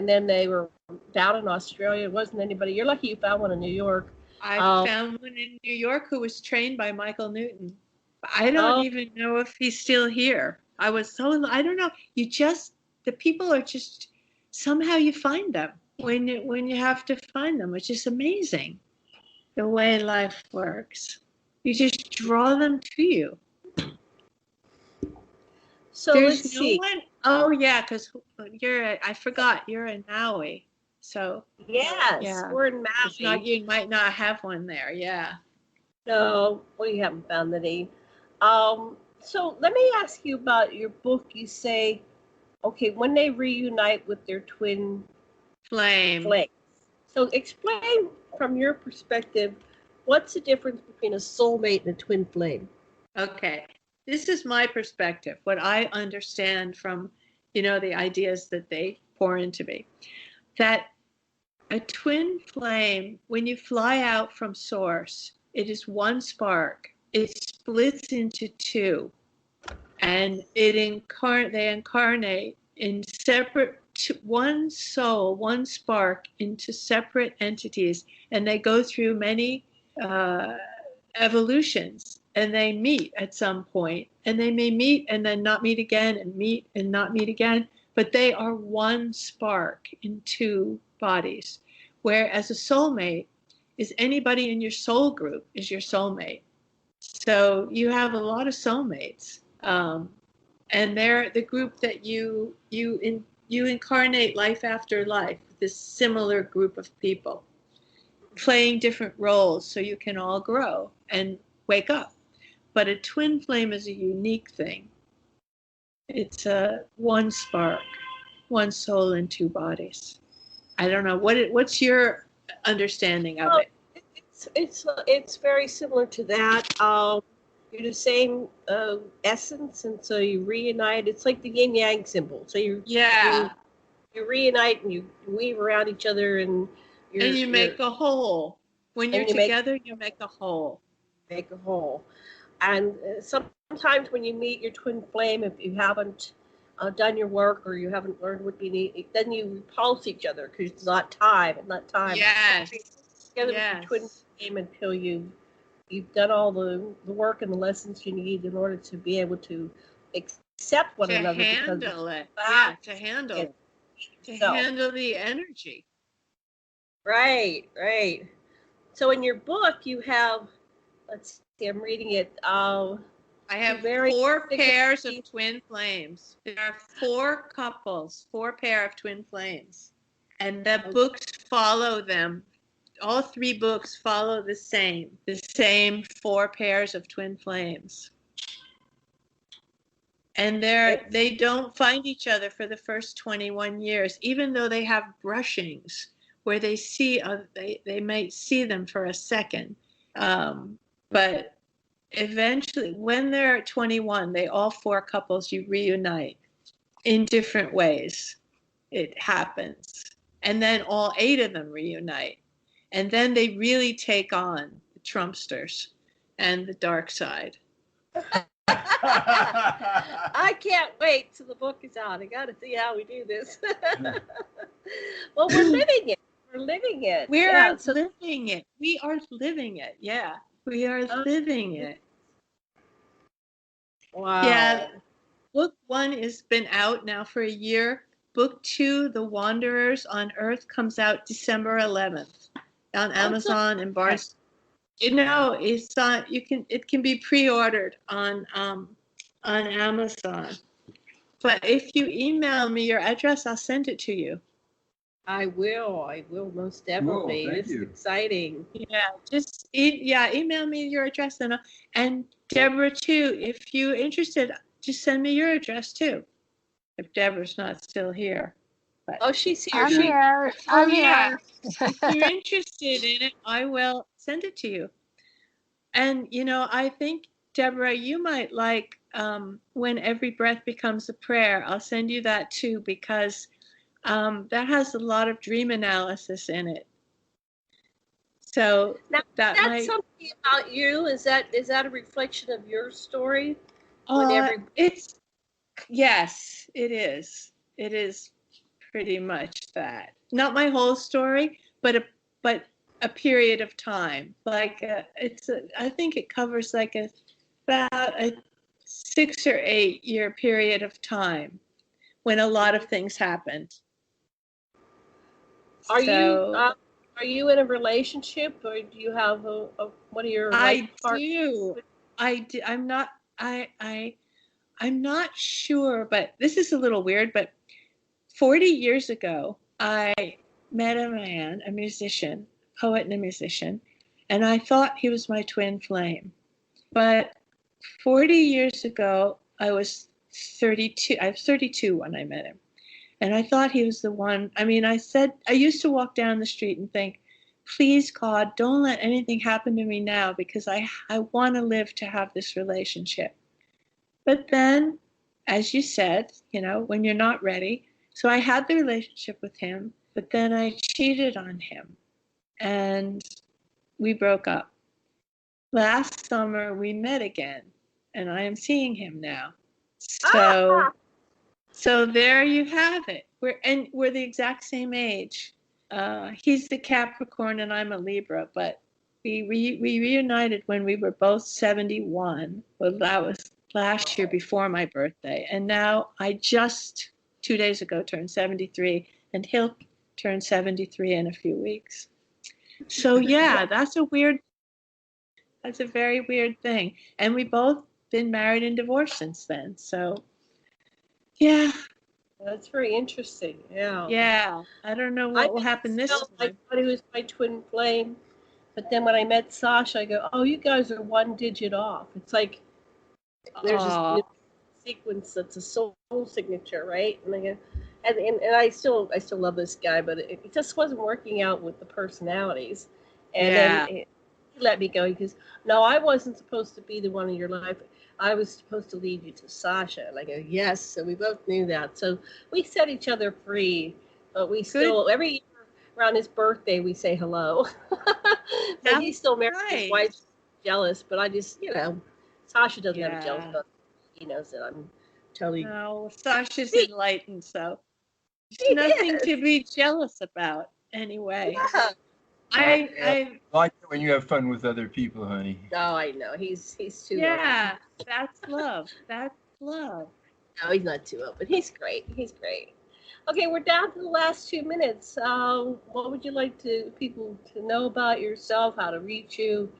then they were down in Australia. It wasn't anybody. You're lucky you found one in New York. I found one in New York who was trained by Michael Newton. I don't even know if he's still here. I don't know. The people are just, somehow you find them when you have to find them, which is amazing, the way life works. You just draw them to you. So there's let's no see. one. Oh yeah, because I forgot you're in Maui. So yes, we're in Maui. You might not have one there. Yeah. No, we haven't found any. So let me ask you about your book. You say, okay, when they reunite with their twin flame. So explain from your perspective, what's the difference between a soulmate and a twin flame? Okay, this is my perspective, what I understand from, the ideas that they pour into me. That a twin flame, when you fly out from source, it is one spark. It splits into 2. And they incarnate in separate, one soul, one spark, into separate entities, and they go through many evolutions, and they meet at some point, and they may meet and then not meet again, and meet and not meet again, but they are one spark in 2 bodies. Whereas a soulmate is anybody in your soul group is your soulmate. So you have a lot of soulmates. And they're the group that you incarnate life after life, this similar group of people, playing different roles so you can all grow and wake up. But a twin flame is a unique thing. It's one spark, one soul in 2 bodies. I don't know, what's your understanding of it? It's very similar to that. You're the same essence, and so you reunite. It's like the yin yang symbol. So you reunite and you weave around each other, and you make a whole. When you're together, you make a whole. Make a whole. And sometimes when you meet your twin flame, if you haven't done your work or you haven't learned what you need, then you repulse each other because it's not time. Yes. Together with your twin flame until you've done all the work and the lessons you need in order to be able to accept one another. To handle the energy. Right, right. So in your book, you have, let's see, I'm reading it. I have very 4 pairs of twin flames. There are 4 couples, 4 pair of twin flames. And the books follow them. All 3 books follow the same 4 pairs of twin flames. And they don't find each other for the first 21 years, even though they have brushings where they see, they might see them for a second. But eventually, when they're 21, all 4 couples, you reunite in different ways. It happens. And then all 8 of them reunite. And then they really take on the Trumpsters and the dark side. I can't wait till the book is out. I got to see how we do this. Well, we're living it. We're living it. We are living it. We are living it. Yeah. We are living it. Wow. Yeah. Book 1 has been out now for a year. Book 2, The Wanderers on Earth, comes out December 11th on Amazon and Barnes. It's on. It can be pre-ordered on Amazon. But if you email me your address, I'll send it to you. I will most definitely. Cool, It's exciting. Yeah, just email me your address and Debra too. If you're interested, just send me your address too. If Debra's not still here. But, she's here. I'm here. I'm here. If you're interested in it, I will send it to you. And, I think, Debra, you might like When Every Breath Becomes a Prayer. I'll send you that too, because that has a lot of dream analysis in it. So that's something about you. Is that a reflection of your story? Yes, it is. It is pretty much that. Not my whole story, but a period of time. I think it covers about a 6 or 8 year period of time when a lot of things happened. Are you in a relationship, or do you have what are your I do. I'm not sure, but this is a little weird, but 40 years ago, I met a man, a musician, poet and a musician, and I thought he was my twin flame. But 40 years ago, I was 32. I was 32 when I met him. And I thought he was the one. I mean, I used to walk down the street and think, please, God, don't let anything happen to me now, because I want to live to have this relationship. But then, as you said, when you're not ready. So I had the relationship with him, but then I cheated on him and we broke up. Last summer, we met again, and I am seeing him now. So there you have it. We're the exact same age. He's the Capricorn and I'm a Libra, but we reunited when we were both 71. Well, that was last year before my birthday. And now I just 2 days ago turned 73, and he'll turn 73 in a few weeks. So yeah, that's a very weird thing. And we both been married and divorced since then. So yeah. That's very interesting. Yeah. Yeah. I don't know what will happen this time. I thought he was my twin flame. But then when I met Sasha, I go, oh, you guys are 1 digit off. It's like there's this sequence that's a soul signature, right? And I go, and I still love this guy, but it just wasn't working out with the personalities. And then he let me go. He goes, no, I wasn't supposed to be the one in your life. I was supposed to lead you to Sasha. And I go, yes. So we both knew that. So we set each other free, but we still, every year around his birthday, we say hello. But he's still married. Right. His wife's jealous, but I just, Sasha doesn't have a jealous girl. He knows that I'm totally. No, Sasha's enlightened, so there's nothing to be jealous about anyway. Yeah. I like it when you have fun with other people, honey. Oh, I know. He's too open. That's love. That's love. No, he's not too open. He's great. He's great. Okay, we're down to the last 2 minutes. What would you like people to know about yourself? How to reach you?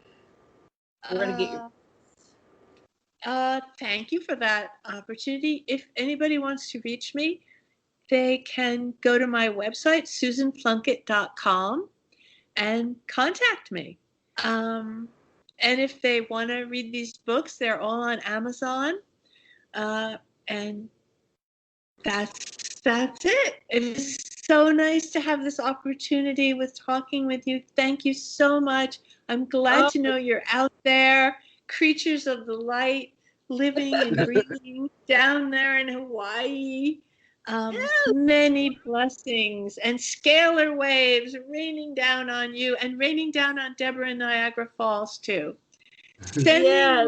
We're gonna get your. Thank you for that opportunity. If anybody wants to reach me, they can go to my website, susanplunket.com, and contact me. And if they want to read these books, they're all on Amazon. And that's it. It is so nice to have this opportunity with talking with you. Thank you so much. I'm glad to know you're out there, creatures of the light, living and breathing down there in Hawaii. Many blessings and scalar waves raining down on you and raining down on Debra and Niagara Falls too. Sending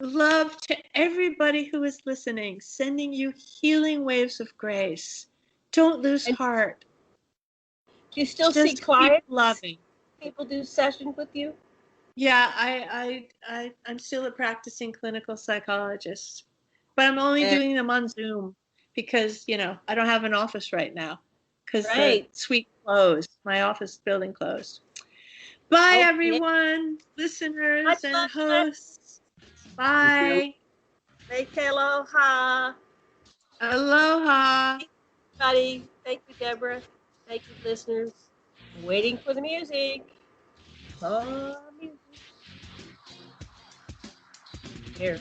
love to everybody who is listening, sending you healing waves of grace. Don't lose heart. Do you still see clients? Keep loving. People do sessions with you? Yeah, I'm still a practicing clinical psychologist, but I'm only doing them on Zoom because, I don't have an office right now because the suite closed. My office building closed. Bye, everyone, listeners and hosts. Bye. Make aloha. Aloha. Everybody. Thank you, Debra. Thank you, listeners. I'm waiting for the music. Music. Here.